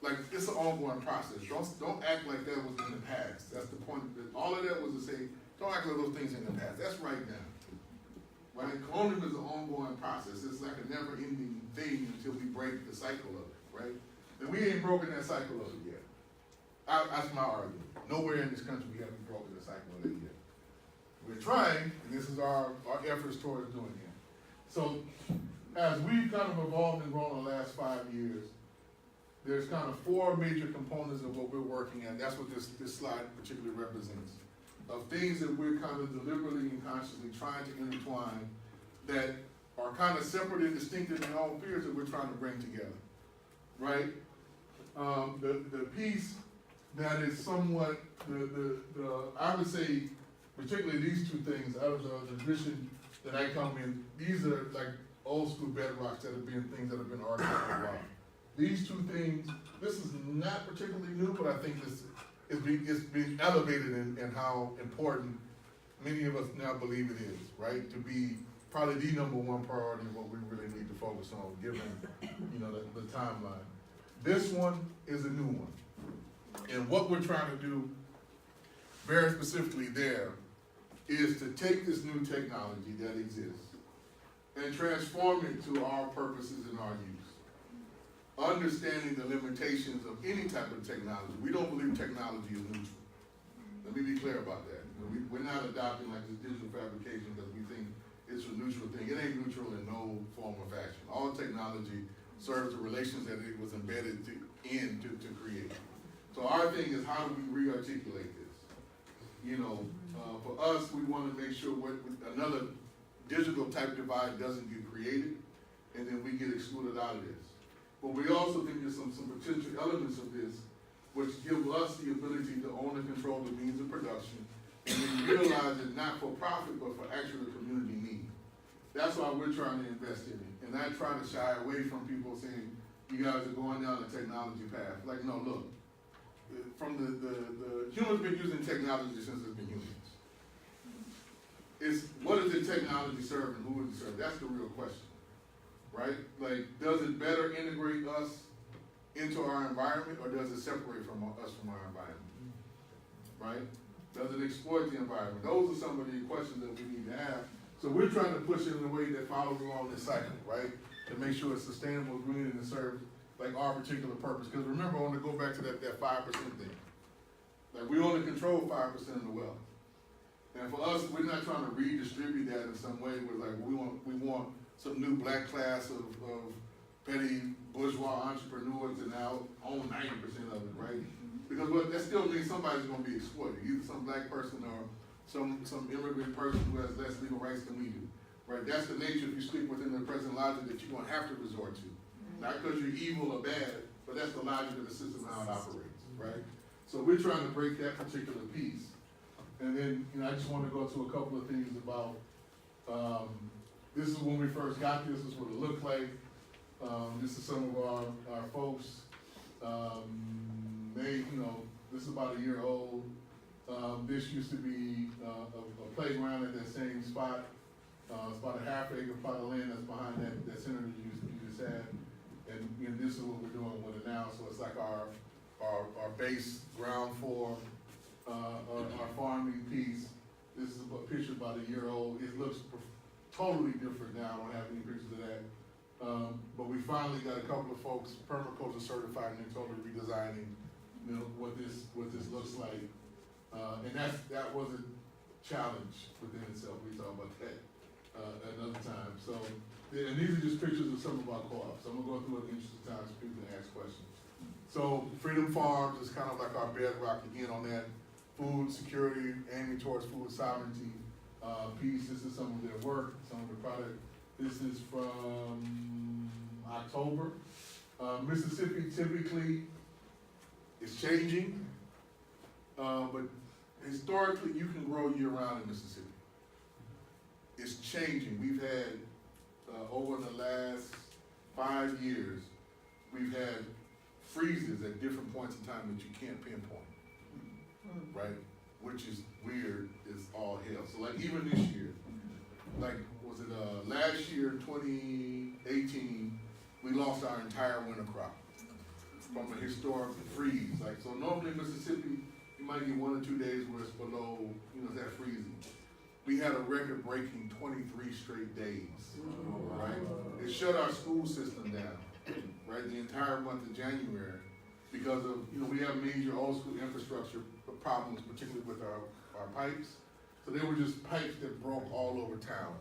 Like, it's an ongoing process. Don't act like that was in the past. That's the point. All of that was to say, don't act like those things in the past. That's right now. Right? Colonialism is an ongoing process. It's like a never-ending thing until we break the cycle of it, right? And we ain't broken that cycle of it yet. That's my argument. Nowhere in this country we haven't broken the cycle of it yet. We're trying, and this is our efforts towards doing it. So, as we've kind of evolved and grown in the last 5 years, there's kind of 4 major components of what we're working at. That's what this slide particularly represents. Of things that we're kind of deliberately and consciously trying to intertwine that are kind of separate and distinct in their own spheres that we're trying to bring together, right? The piece that is somewhat, I would say, particularly these 2 things out of the tradition that I come in, these are like old school bedrocks that have been things that have been argued for a while. These 2 things, this is not particularly new, but I think it's being elevated in how important many of us now believe it is, right? To be probably the #1 priority of what we really need to focus on, given the timeline. This one is a new one. And what we're trying to do very specifically there is to take this new technology that exists and transform it to our purposes and our use. Understanding the limitations of any type of technology. We don't believe technology is neutral. Let me be clear about that. We're not adopting like this digital fabrication because we think it's a neutral thing. It ain't neutral in no form or fashion. All technology serves the relations that it was embedded in to create. So our thing is, how do we re-articulate this? For us, we want to make sure another digital type divide doesn't get created, and then we get excluded out of this. But we also think there's some potential elements of this which give us the ability to own and control the means of production, and then realize it not for profit, but for actual community need. That's why we're trying to invest in it, and not trying to shy away from people saying, you guys are going down the technology path. Like, no, look, from the humans been using technology since there's been humans. It's what is the technology serve and who is it serve? That's the real question, right? Like, does it better integrate us into our environment, or does it separate us from our environment, right? Does it exploit the environment? Those are some of the questions that we need to have. So we're trying to push it in a way that follows along this cycle, right? To make sure it's sustainable, green, and it serves like our particular purpose. Because remember, I want to go back to that 5% thing. Like, we only control 5% of the wealth. And for us, we're not trying to redistribute that in some way. We're like, we want some new black class of petty bourgeois entrepreneurs that now own 90% of it, right? Because that still means somebody's going to be exploited, either some black person or some immigrant person who has less legal rights than we do, right? That's the nature, if you speak within the present logic, that you're going to have to resort to. Not because you're evil or bad, but that's the logic of the system, how it operates, right? So we're trying to break that particular piece. And then, I just want to go to a couple of things about, this is when we first got this is what it looked like. This is some of our folks. This is about a year old. This used to be a playground at that same spot. It's about a half-acre plot of land that's behind that center that you just had. And this is what we're doing with it now. So it's like our base ground floor, our farming piece. This is a picture about a year old. It looks totally different now. I don't have any pictures of that. But we finally got a couple of folks permaculture certified, and they're totally redesigning, you know, what this looks like. And that was a challenge within itself. We talk about that another time. So, and these are just pictures of some of our co-ops. I'm gonna go through it in the interest of time so people can ask questions. So Freedom Farms is kind of like our bedrock again on that. Food security, aiming towards food sovereignty, piece. This is some of their work, some of the product. This is from October. Mississippi typically is changing, but historically you can grow year round in Mississippi. It's changing. We've had, over the last 5 years, we've had freezes at different points in time that you can't pinpoint, right? Which is weird, is all hell. So like even this year, like was it last year, 2018, we lost our entire winter crop from a historic freeze. Like, so normally in Mississippi, you might get 1 or 2 days where it's below, you know, that freezing. We had a record-breaking 23 straight days, right? It shut our school system down, right, the entire month of January because of, you know, we have major old school infrastructure problems, particularly with our pipes. So they were just pipes that broke all over town.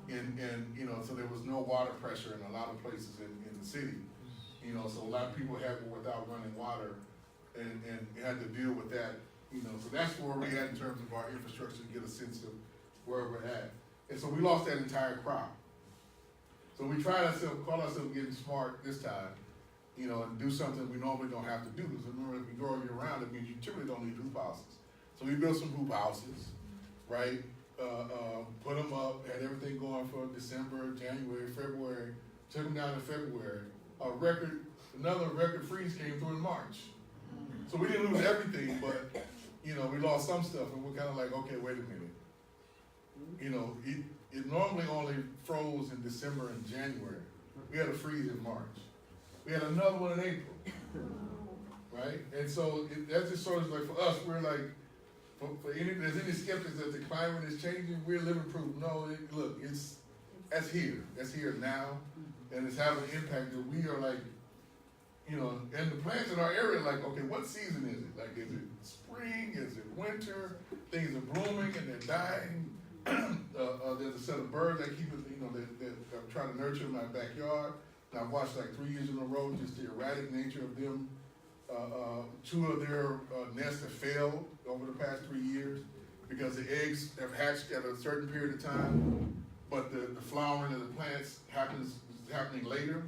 And you know, so there was no water pressure in a lot of places in the city. You know, so a lot of people were without running water and had to deal with that, you know. So that's where we're at in terms of our infrastructure to get a sense of where we're at. And so we lost that entire crop. So we call ourselves getting smart this time, you know, and do something we normally don't have to do. Because remember, if we grow year round, it means you typically don't need hoop houses. So we built some hoop houses, right? Put them up, had everything going for December, January, February, took them down in February. Another record freeze came through in March. So we didn't lose everything, but, you know, we lost some stuff, and we're kind of like, okay, wait a minute. You know, it normally only froze in December and January. We had a freeze in March. We had another one in April, right? And so that's just sort of like, for us, we're like, there's any skeptics that the climate is changing, we're living proof. No, look, that's here now, and it's having an impact that we are like, you know, and the plants in our area, like, okay, what season is it? Like, is it spring? Is it winter? Things are blooming and they're dying. There's a set of birds that keep it, you know, that I'm trying to nurture in my backyard. And I've watched like 3 years in a row, just the erratic nature of them. 2 of their nests have failed over the past 3 years because the eggs have hatched at a certain period of time, but the flowering of the plants is happening later.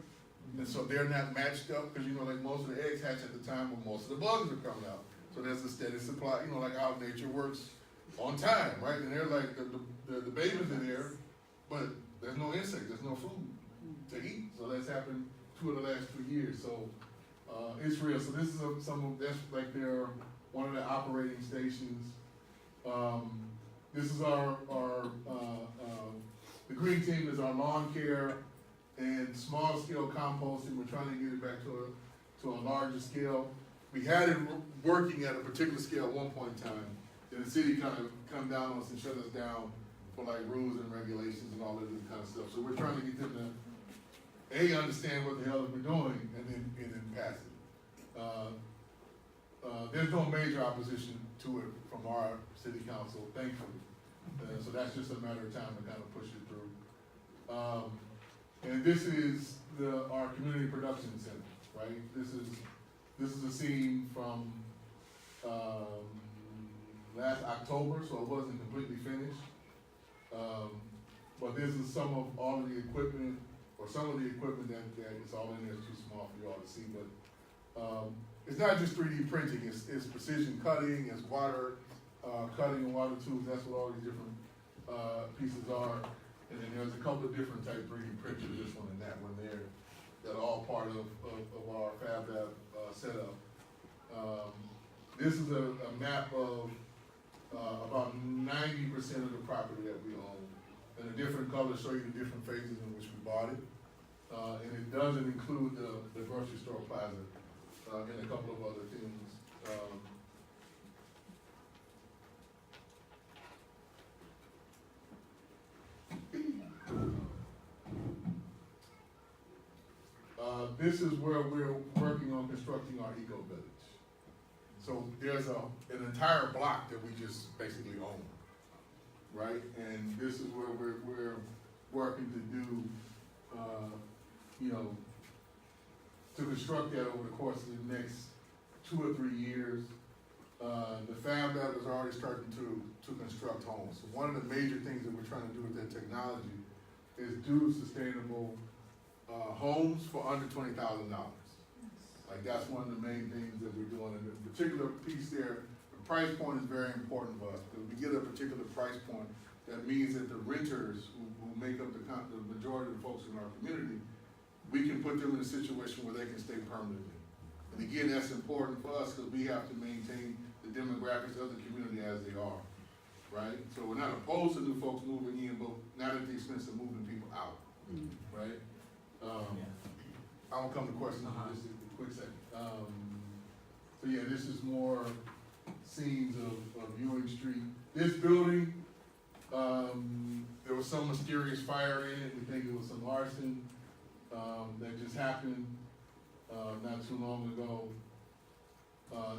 And so they're not matched up because, you know, like most of the eggs hatch at the time when most of the bugs are coming out. So there's a steady supply, you know, like how nature works on time, right? And they're like, the babies are there, but there's no insects, there's no food to eat. So that's happened 2 of the last 3 years. So it's real. So this is that's like one of the operating stations. This is our the green team is our lawn care and small scale composting. We're trying to get it back to a larger scale. We had it working at a particular scale at one point in time. Then the city kind of come down on us and shut us down for like rules and regulations and all of this kind of stuff. So we're trying to get them to understand what the hell we're doing and then pass it. There's no major opposition to it from our city council, thankfully. So that's just a matter of time to kind of push it through. And this is our community production center, right? This is a scene from last October, so it wasn't completely finished. But this is some of all of the equipment, or some of the equipment that is all in there. It's too small for you all to see, but it's not just 3D printing, it's precision cutting, it's water cutting and water tools. That's what all these different pieces are. And then there's a couple of different type 3D printers, this one and that one there, that are all part of our Fab Lab setup. This is a map of about 90% of the property that we own. And the different colors show you the different phases in which we bought it. And it doesn't include the grocery store plaza and a couple of other things. this is where we're working on constructing our eco village. So there's an entire block that we just basically own, right? And this is where we're working to do, to construct that over the course of the next 2 or 3 years. The Fab Lab is already starting to construct homes. So one of the major things that we're trying to do with that technology is do sustainable homes for under $20,000. Like that's one of the main things that we're doing. And the particular piece there, the price point is very important for us. Because we get a particular price point, that means that the renters who make up the majority of the folks in our community, we can put them in a situation where they can stay permanently. And again, that's important for us because we have to maintain the demographics of the community as they are, right? So we're not opposed to new folks moving in, but not at the expense of moving people out, right? I won't come to questions in just a quick second. So yeah, this is more scenes of Ewing Street. This building, there was some mysterious fire in it. We think it was some arson that just happened not too long ago.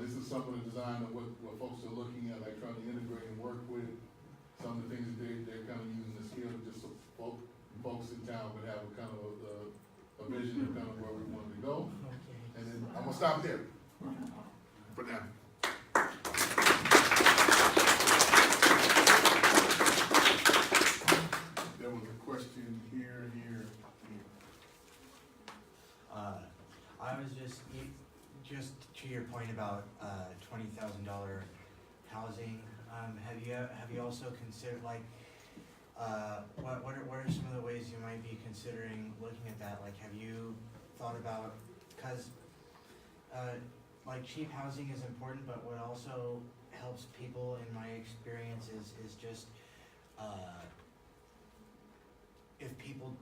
This is some of the design of what folks are looking at, like trying to integrate and work with. Some of the things that they're kind of using the skill just so folks in town would have a kind of a vision of kind of where we wanted to go. And then I'm gonna stop there for now. There was a question here. I was just to your point about $20,000 housing. Have you also considered what are some of the ways you might be considering looking at that? Like, have you thought about, because like cheap housing is important, but what also helps people in my experience is just if people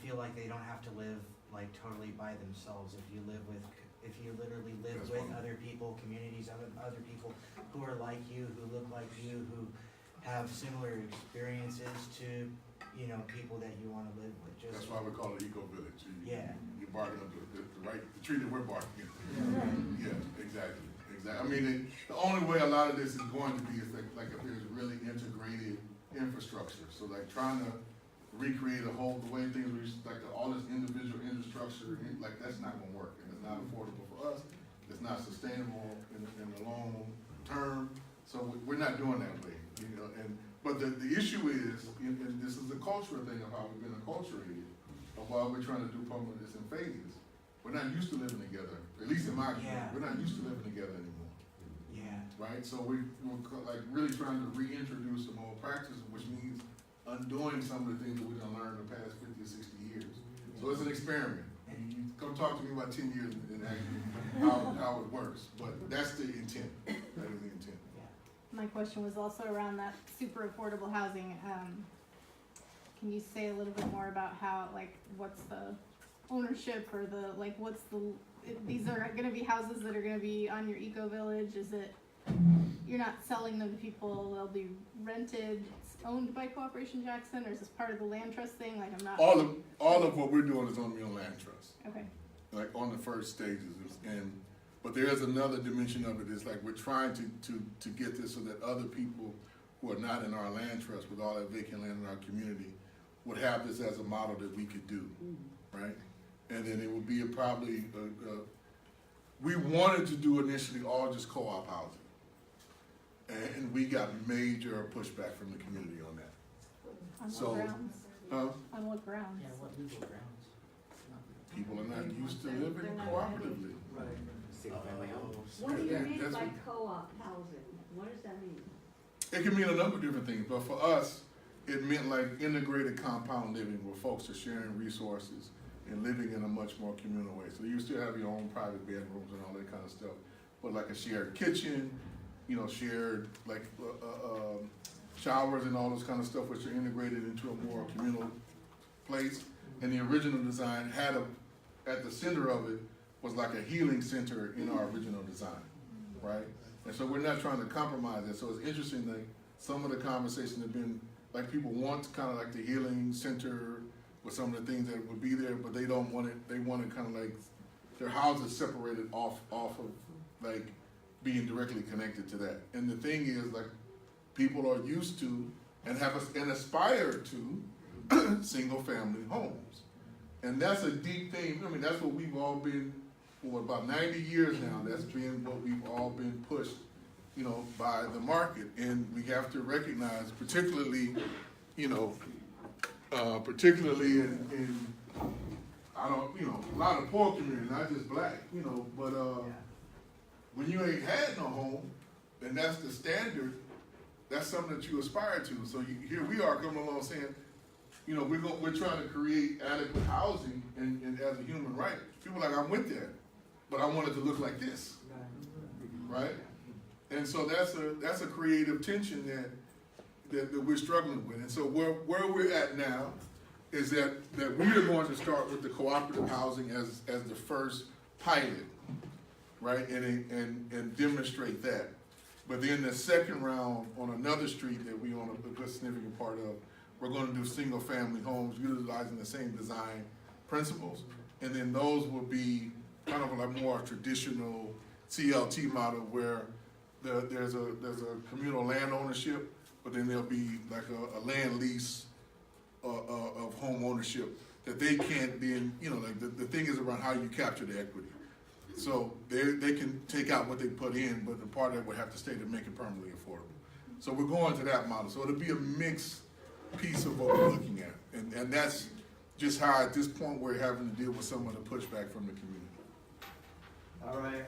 feel like they don't have to live like totally by themselves, if you literally live That's with wonderful. other people, communities of other people who are like you, who look like you, who have similar experiences to, people that you want to live with. That's why we call it Eco Village. You're barking up the tree that we're barking at. Yeah, exactly. I mean, the only way a lot of this is going to be is like if there's really integrated infrastructure. So like trying to recreate the way things were all this individual infrastructure, like that's not gonna work, and it's not affordable for us. It's not sustainable in the long term. So we're not doing that way, But the issue is, and this is a cultural thing of how we've been acculturated, of why we're trying to do this in phases. We're not used to living together, at least in my community. We're not used to living together anymore. Yeah. Right? So we're like really trying to reintroduce some old practices, which means undoing some of the things that we've learned in the past 50 or 60 years. So it's an experiment. You come talk to me about 10 years and actually how it works. But that's the intent. That is the intent. My question was also around that super affordable housing. Can you say a little bit more about how, what's the ownership or these are gonna be houses that are gonna be on your eco village? Is it, you're not selling them to people, they'll be rented, it's owned by Cooperation Jackson, or is this part of the land trust thing? All of what we're doing is on the land trust. Okay. Like on the first stages, but there is another dimension of it. Is like we're trying to get this so that other people who are not in our land trust with all that vacant land in our community would have this as a model that we could do, right? And then it would be we wanted to do initially all just co-op housing, and we got major pushback from the community on that. On So, what grounds? On what grounds? Yeah, what legal grounds? People are not used to living They're not cooperatively. Right. Single-family homes. What do you mean That's by what- co-op housing? What does that mean? It can mean a number of different things, but for us, it meant like integrated compound living where folks are sharing resources and living in a much more communal way. So you still have your own private bedrooms and all that kind of stuff, but like a shared kitchen, shared showers and all those kind of stuff, which are integrated into a more communal place. And the original design had at the center of it was like a healing center in our original design, right? And so we're not trying to compromise it. So it's interesting that some of the conversations have been like people want kind of like the healing center with some of the things that would be there, but they don't want it, they want it kind of like their houses separated off of like being directly connected to that. And the thing is, like, people are used to and and aspire to single family homes. And that's a deep thing. I mean, that's what we've all been for about 90 years now. That's been what we've all been pushed, you know, by the market. And we have to recognize, particularly, you know, particularly in I don't, you know, a lot of poor communities, not just black, you know, but when you ain't had no home, and that's the standard, that's something that you aspire to. So here we are coming along saying, you know, we're trying to create adequate housing and as a human right. People are like, I'm with that, but I want it to look like this, right? And so that's a creative tension that we're struggling with. And so where we're at now is that we are going to start with the cooperative housing as the first pilot, right? And demonstrate that. But then the second round on another street that we own a good significant part of, we're going to do single family homes utilizing the same design principles. And then those will be kind of like more traditional CLT model where there's a communal land ownership, but then there'll be like a land lease of home ownership that they can't then, you know, like the thing is around how you capture the equity. So they can take out what they put in, but the part that would have to stay to make it permanently affordable. So we're going to that model. So it'll be a mixed piece of what we're looking at. And that's just how at this point we're having to deal with some of the pushback from the community. All right.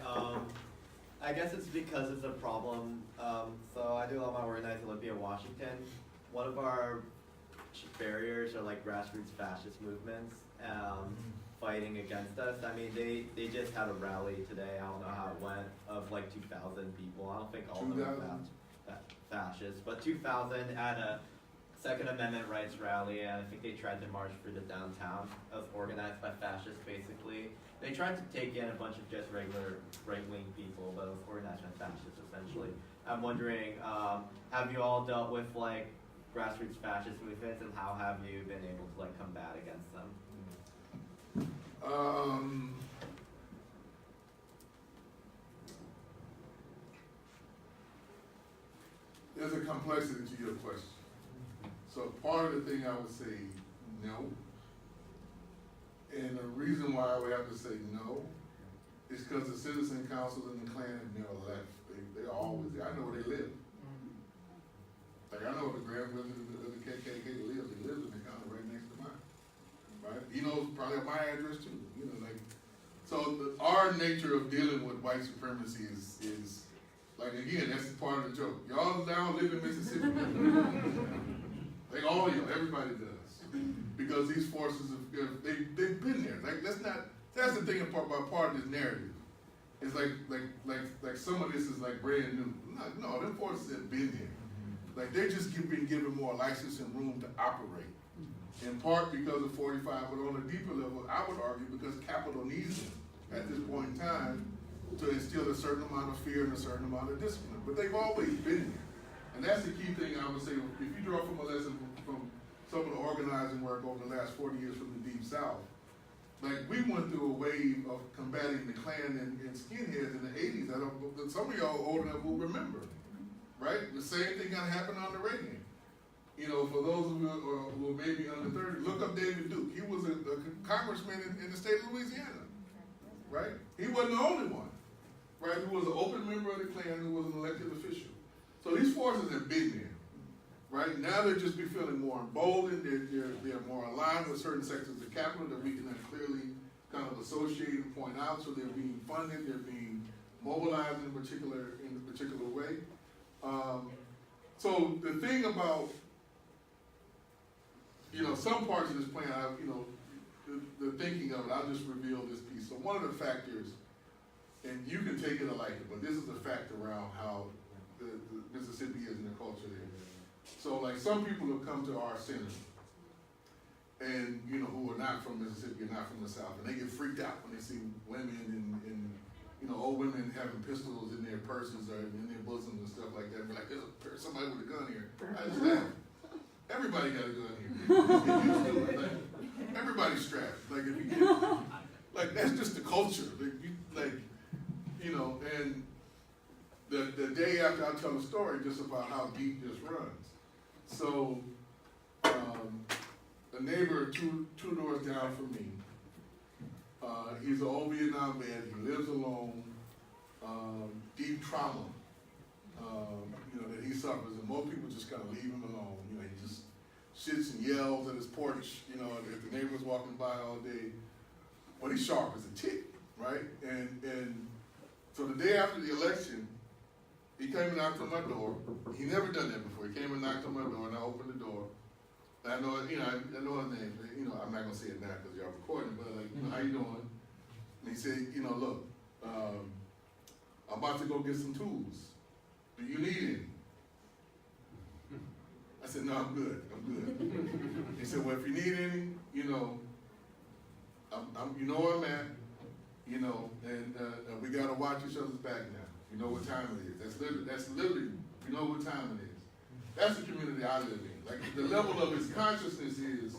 I guess it's because it's a problem. So I do a lot of my work at Olympia, Washington. One of our barriers are like grassroots fascist movements fighting against us. I mean, they just had a rally today. I don't know how it went, of like 2,000 people. I don't think all of them are fascists, but 2,000 at a Second Amendment rights rally, and I think they tried to march through the downtown. It was organized by fascists, basically. They tried to take in a bunch of just regular right-wing people, but it was organized by fascists, essentially. I'm wondering, have you all dealt with like grassroots fascist movements, and how have you been able to like combat against them? There's a complexity to your question. So part of the thing I would say no, and the reason why I would have to say no is because the citizen councils and the Klan have never left. They're always there. I know where they live. Like I know the Grand Wizard of the KKK lives. He lives in the county right next to mine. Right? He knows probably my address too. You know, like so. Our nature of dealing with white supremacy is like again. That's part of the joke. Y'all now live in Mississippi. Like all of y'all, everybody does, because these forces they've been there. Like that's the thing about part of this narrative. It's like some of this is like brand new. No, them forces have been there. Like they're just been given more license and room to operate. In part because of 45, but on a deeper level, I would argue because capital needs them at this point in time to instill a certain amount of fear and a certain amount of discipline. But they've always been there. And that's the key thing I would say. If you draw from a lesson from some of the organizing work over the last 40 years from the Deep South, like we went through a wave of combating the Klan and skinheads in the 80s that some of y'all old enough will remember, right? The same thing kind of happened on the Reagan. You know, for those of you who are maybe under 30, look up David Duke. He was a congressman in the state of Louisiana, right? He wasn't the only one, right? He was an open member of the Klan who was an elected official. So these forces have been there, right? Now they're just be feeling more emboldened. They're more aligned with certain sectors of capital that we can clearly kind of associate and point out. So they're being funded. They're being mobilized in a particular way. So the thing about, you know, some parts of this plan, the thinking of it, I'll just reveal this piece. So one of the factors, and you can take it or like it, but this is a fact around how the Mississippi is in the culture there. So like some people have come to our center and, you know, who are not from Mississippi and not from the South, and they get freaked out when they see women and you know, old women having pistols in their purses or in their bosoms and stuff like that. And be like, there's somebody with a gun here. I just laugh. Everybody got a gun here. Just get used to it. Like, everybody's strapped. Like if you get, like that's just the culture. And the day after I tell a story just about how deep this runs. So a neighbor two doors down from me, he's an old Vietnam vet, he lives alone, deep trauma, that he suffers, and most people just kind of leave him alone. He just sits and yells at his porch, if the neighbor's walking by all day. But he's sharp as a tick, right? And so the day after the election, he came and knocked on my door. He never done that before. He came and knocked on my door, and I opened the door. And I know, I know his name. I'm not gonna say it now because y'all recording, but how you doing? And he said, look, I'm about to go get some tools. Do you need any? I said, no, I'm good. He said, well, if you need any, you know where I'm at, and we gotta watch each other's back now. You know what time it is. That's literally, you know what time it is. That's the community I live in. Like the level of his consciousness is,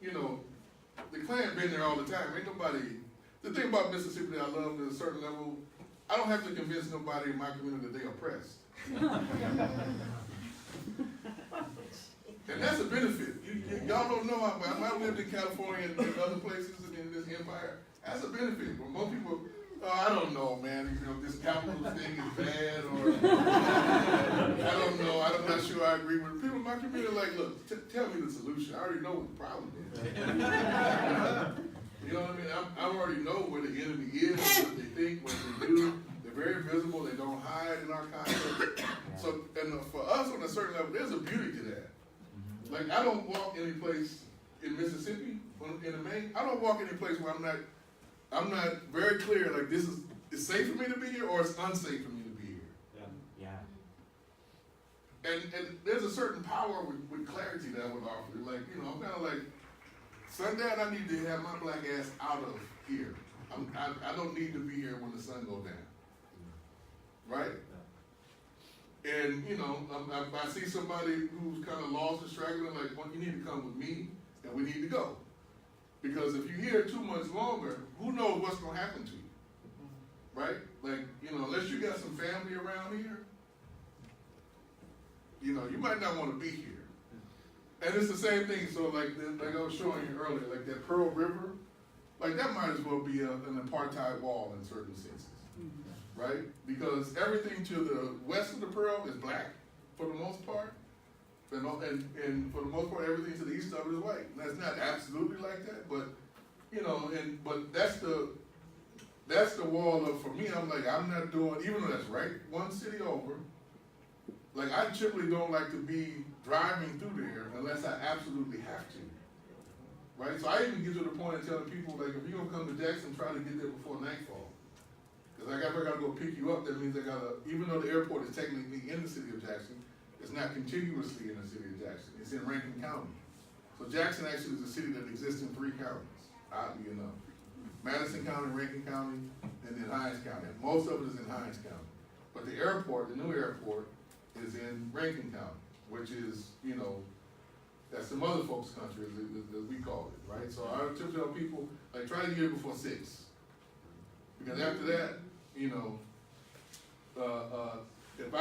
the Klan been there all the time. Ain't nobody, the thing about Mississippi that I love at a certain level, I don't have to convince nobody in my community that they oppressed. And that's a benefit. Y'all don't know how I lived in California and other places in this empire. That's a benefit. When most people, I don't know, man, this capitalist thing is bad, or I don't know, I'm not sure I agree with it. People in my community are like, look, tell me the solution. I already know what the problem is. You know what I mean? I already know where the enemy is, what they think, what they do. They're very visible. They don't hide in our context. So, and for us on a certain level, there's a beauty to that. Like, I don't walk any place in Mississippi, in the Maine, I don't walk any place where I'm not very clear, like, this is, it's safe for me to be here or it's unsafe for me to be here. Yeah. And there's a certain power with clarity that I would offer. Like, I'm kind of like, sundown, I need to have my black ass out of here. I don't need to be here when the sun goes down. Right? And, I see somebody who's kind of lost and struggling, like, well, you need to come with me, and we need to go. Because if you're here 2 months longer, who knows what's going to happen to you? Right? Like, unless you got some family around here, you might not want to be here. And it's the same thing, so like I was showing you earlier, like that Pearl River, like that might as well be an apartheid wall in certain senses. Right? Because everything to the west of the Pearl is black, for the most part. And for the most part, everything to the east of it is white. And that's not absolutely like that, but, but that's the wall of, for me, I'm like, I'm not doing, even though that's right, one city over, like I typically don't like to be driving through there unless I absolutely have to. Right? So I even get to the point of telling people, like, if you're gonna come to Jackson, try to get there before nightfall. Because if I gotta go pick you up, that means I gotta, even though the airport is technically in the city of Jackson, it's not contiguously in the city of Jackson. It's in Rankin County. So Jackson actually is a city that exists in 3 counties, oddly enough. Madison County, Rankin County, and then Hinds County. Most of it is in Hinds County. But the airport, the new airport, is in Rankin County, which is, that's some other folks' country, as we call it, right? So I typically tell people, like, try to get here before 6. Because after that, if I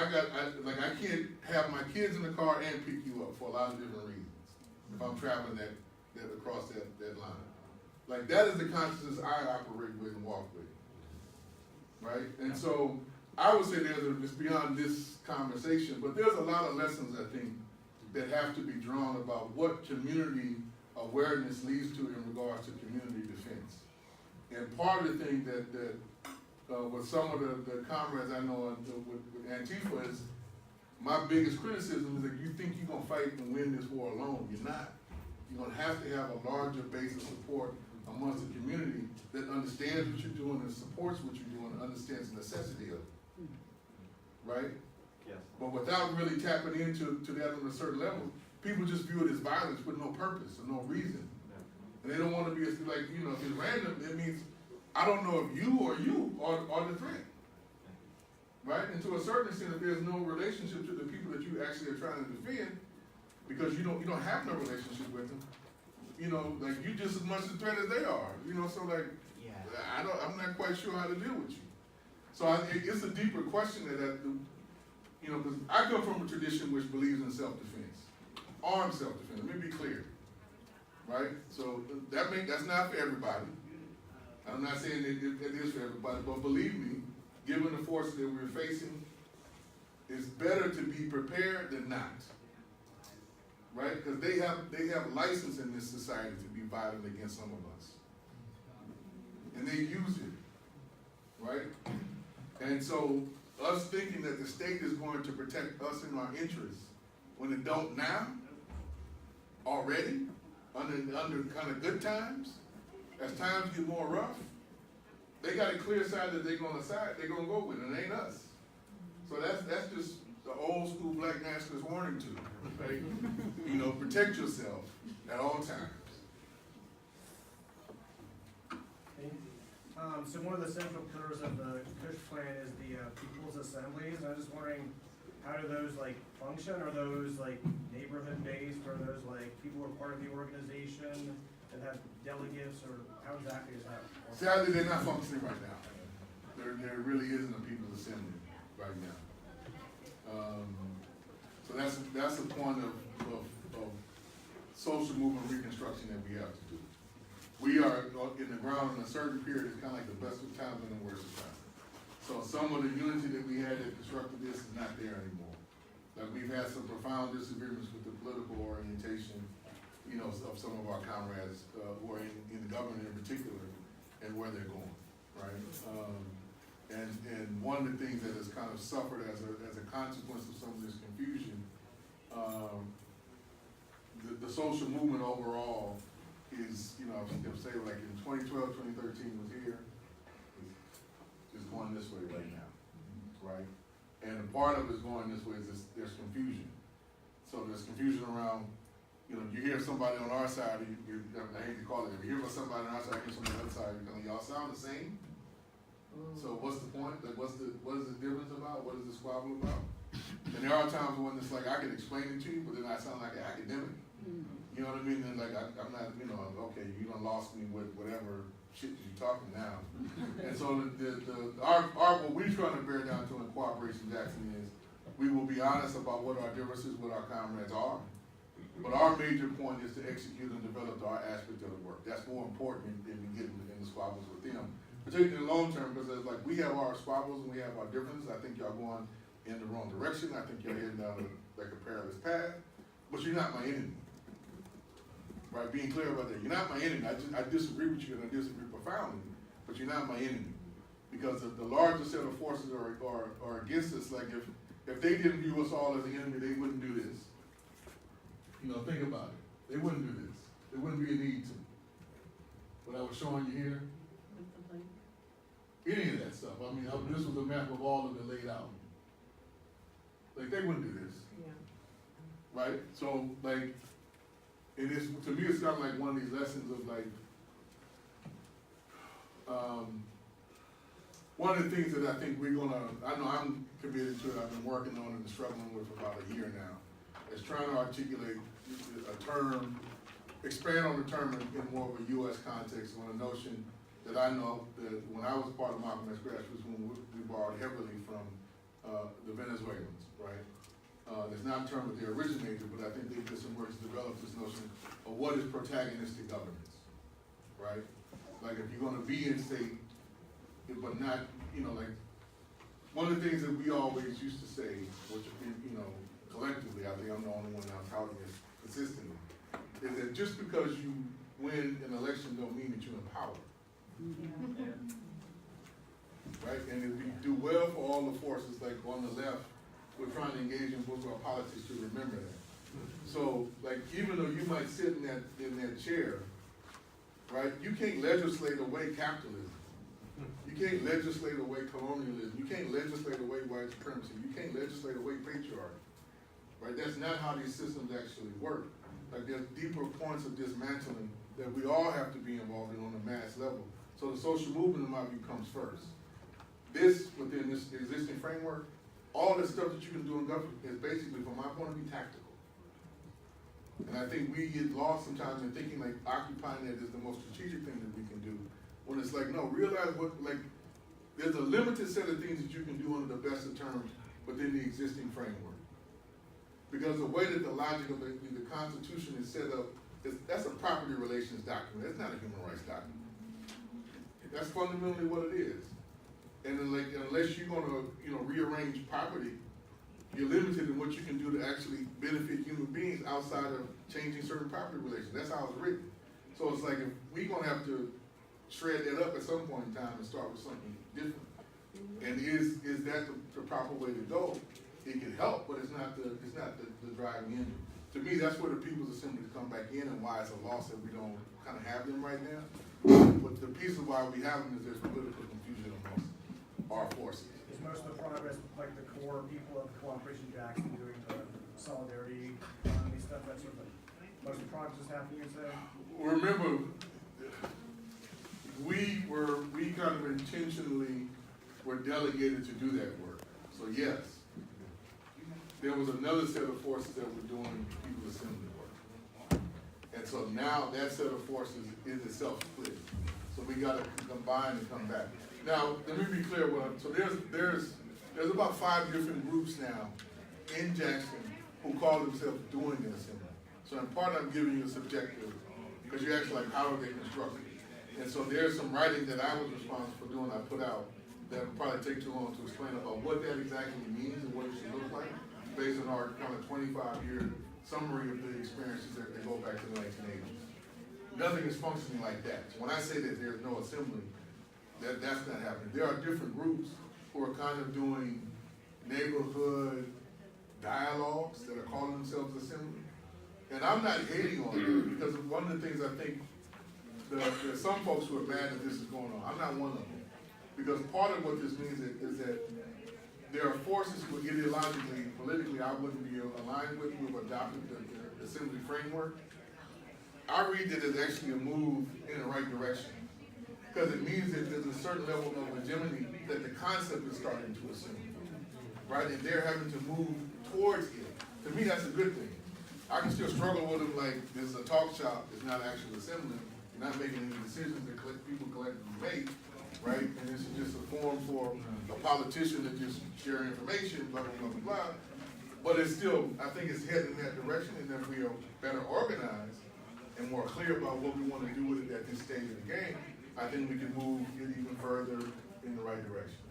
can't have my kids in the car and pick you up for a lot of different reasons. If I'm traveling that across that line. Like, that is the consciousness I operate with and walk with. Right? And so, I would say it's beyond this conversation, but there's a lot of lessons, I think, that have to be drawn about what community awareness leads to in regards to community defense. And part of the thing that with some of the comrades I know with Antifa is, my biggest criticism is that you think you're going to fight and win this war alone. You're not. You're going to have a larger base of support amongst the community that understands what you're doing and supports what you're doing and understands the necessity of it. Right? Yes. But without really tapping into that on a certain level, people just view it as violence with no purpose or no reason. And they don't want to be like, if it's random, it means I don't know if you are the threat. Right? And to a certain extent, if there's no relationship to the people that you actually are trying to defend, because you don't have no relationship with them, you know, like you just as much a threat as they are, you know, so like, Yeah. I'm not quite sure how to deal with you. So it's a deeper question that, you know, because I come from a tradition which believes in self-defense, armed self-defense. Let me be clear, right? So that's not for everybody. I'm not saying it is for everybody, but believe me, given the forces that we're facing, it's better to be prepared than not, right? Because they have license in this society to be violent against some of us, and they use it, right? And so us thinking that the state is going to protect us and our interests when it don't now, already, under kind of good times, as times get more rough, they got a clear side that they're gonna go with, and it ain't us. So that's just the old school black nationalist warning to them, right? You know, protect yourself at all times. So one of the central pillars of the Kush plan is the People's Assemblies, and I was just wondering, how do those like function? Are those like neighborhood based? Are those like people who are part of the organization and have delegates, or how exactly is that? Sadly, they're not functioning right now. There really isn't a People's Assembly right now. So that's a point of social movement reconstruction that we have to do. We are in the ground in a certain period. It's kind of like the best of times and the worst of times. So some of the unity that we had that constructed this is not there anymore. Like we've had some profound disagreements with the political orientation, you know, of some of our comrades who are in government in particular, and where they're going, right? And one of the things that has kind of suffered as a consequence of some of this confusion, the social movement overall is, you know, I'll say like in 2012, 2013 was here, is going this way right now, right? And a part of it's going this way is there's confusion. So there's confusion around, you know, you hear somebody on our side, I hate to call it, you hear about somebody on our side, you hear somebody on the other side, you're going, y'all sound the same? So what's the point? Like, what is the difference about? What is the squabble about? And there are times when it's like, I can explain it to you, but then I sound like an academic. You know what I mean? And like, I'm not, you know, okay, you done lost me with whatever shit you're talking now. And so what we're trying to bear down to in Cooperation Jackson is, we will be honest about what our differences with our comrades are. But our major point is to execute and develop our aspect of the work. That's more important than getting in the squabbles with them. Particularly in the long term, because like we have our squabbles and we have our differences. I think y'all going in the wrong direction. I think you're heading down like a perilous path. But you're not my enemy. Right? Being clear about that. You're not my enemy. I disagree with you, and I disagree profoundly. But you're not my enemy. Because the larger set of forces are against us. Like if they didn't view us all as an enemy, they wouldn't do this. You know, think about it. They wouldn't do this. There wouldn't be a need to. What I was showing you here, any of that stuff. I mean, this was a map of all of it laid out. Like, they wouldn't do this. Yeah. Right? So, like, it is, to me, it's kind of like one of these lessons of, like, one of the things that I think we're gonna, I know I'm committed to it, I've been working on it and struggling with for about a year now, is trying to articulate a term, expand on the term in more of a U.S. context, on a notion that I know that when I was part of Malcolm X Grassroots Movement, we borrowed heavily from the Venezuelans, right? It's not a term that they originated, but I think they did some work to develop this notion of what is protagonistic governance, right? Like if you're gonna be in state, but not, you know, like, one of the things that we always used to say, which, you know, collectively, I think I'm the only one now touting this consistently, is that just because you win an election don't mean that you're in power. Right? And if we do well for all the forces, like on the left, we're trying to engage in bourgeois politics to remember that. So, like, even though you might sit in that chair, right, you can't legislate away capitalism. You can't legislate away colonialism. You can't legislate away white supremacy. You can't legislate away patriarchy. Right? That's not how these systems actually work. Like, there's deeper points of dismantling that we all have to be involved in on a mass level. So the social movement, in my view, comes first. This, within this existing framework, all the stuff that you can do in government is basically, from my point of view, tactical. And I think we get lost sometimes in thinking like occupying it is the most strategic thing that we can do. When it's like, no, realize what, like, there's a limited set of things that you can do under the best of terms within the existing framework. Because the way that the logic of the Constitution is set up, that's a property relations document. That's not a human rights document. That's fundamentally what it is. And then, like, unless you're gonna, rearrange property, you're limited in what you can do to actually benefit human beings outside of changing certain property relations. That's how it's written. So it's like, if we're gonna have to shred that up at some point in time and start with something different. And is that the proper way to go? It can help, but it's not the driving engine. To me, that's where the People's Assembly come back in, and why it's a loss that we don't kind of have them right now. But the piece of why we have them is there's political confusion amongst our forces. Is most of the progress like the core people of Cooperation Jackson doing the solidarity, stuff, that sort of thing? Most of the progress is happening, you say? Remember, we kind of intentionally were delegated to do that work. So yes, there was another set of forces that were doing People's Assembly work. And so now that set of forces is itself split. So we gotta combine and come back. Now, let me be clear, so there's about 5 different groups now in Jackson who call themselves doing the assembly. So in part I'm giving you a subjective, because you're actually like, how are they constructed? And so there's some writing that I was responsible for doing, I put out, that would probably take too long to explain about what that exactly means and what it should look like, based on our kind of 25-year summary of the experiences that go back to the 1980s. Nothing is functioning like that. When I say that there's no assembly, that's not happening. There are different groups who are kind of doing neighborhood dialogues that are calling themselves assembly. And I'm not hating on them, because one of the things I think, there's some folks who are mad that this is going on. I'm not one of them. Because part of what this means is that there are forces who ideologically, politically, I wouldn't be aligned with, who have adopted the assembly framework. I read that as actually a move in the right direction. Because it means that there's a certain level of hegemony that the concept is starting to assume. Right? And they're having to move towards it. To me, that's a good thing. I can still struggle with them like this is a talk shop, it's not actual assembly. You're not making any decisions that people collectively make. Right? And this is just a forum for a politician to just share information, blah, blah, blah, blah, blah. But it's still, I think it's heading in that direction, and if we are better organized and more clear about what we want to do with it at this stage of the game, I think we can move it even further in the right direction.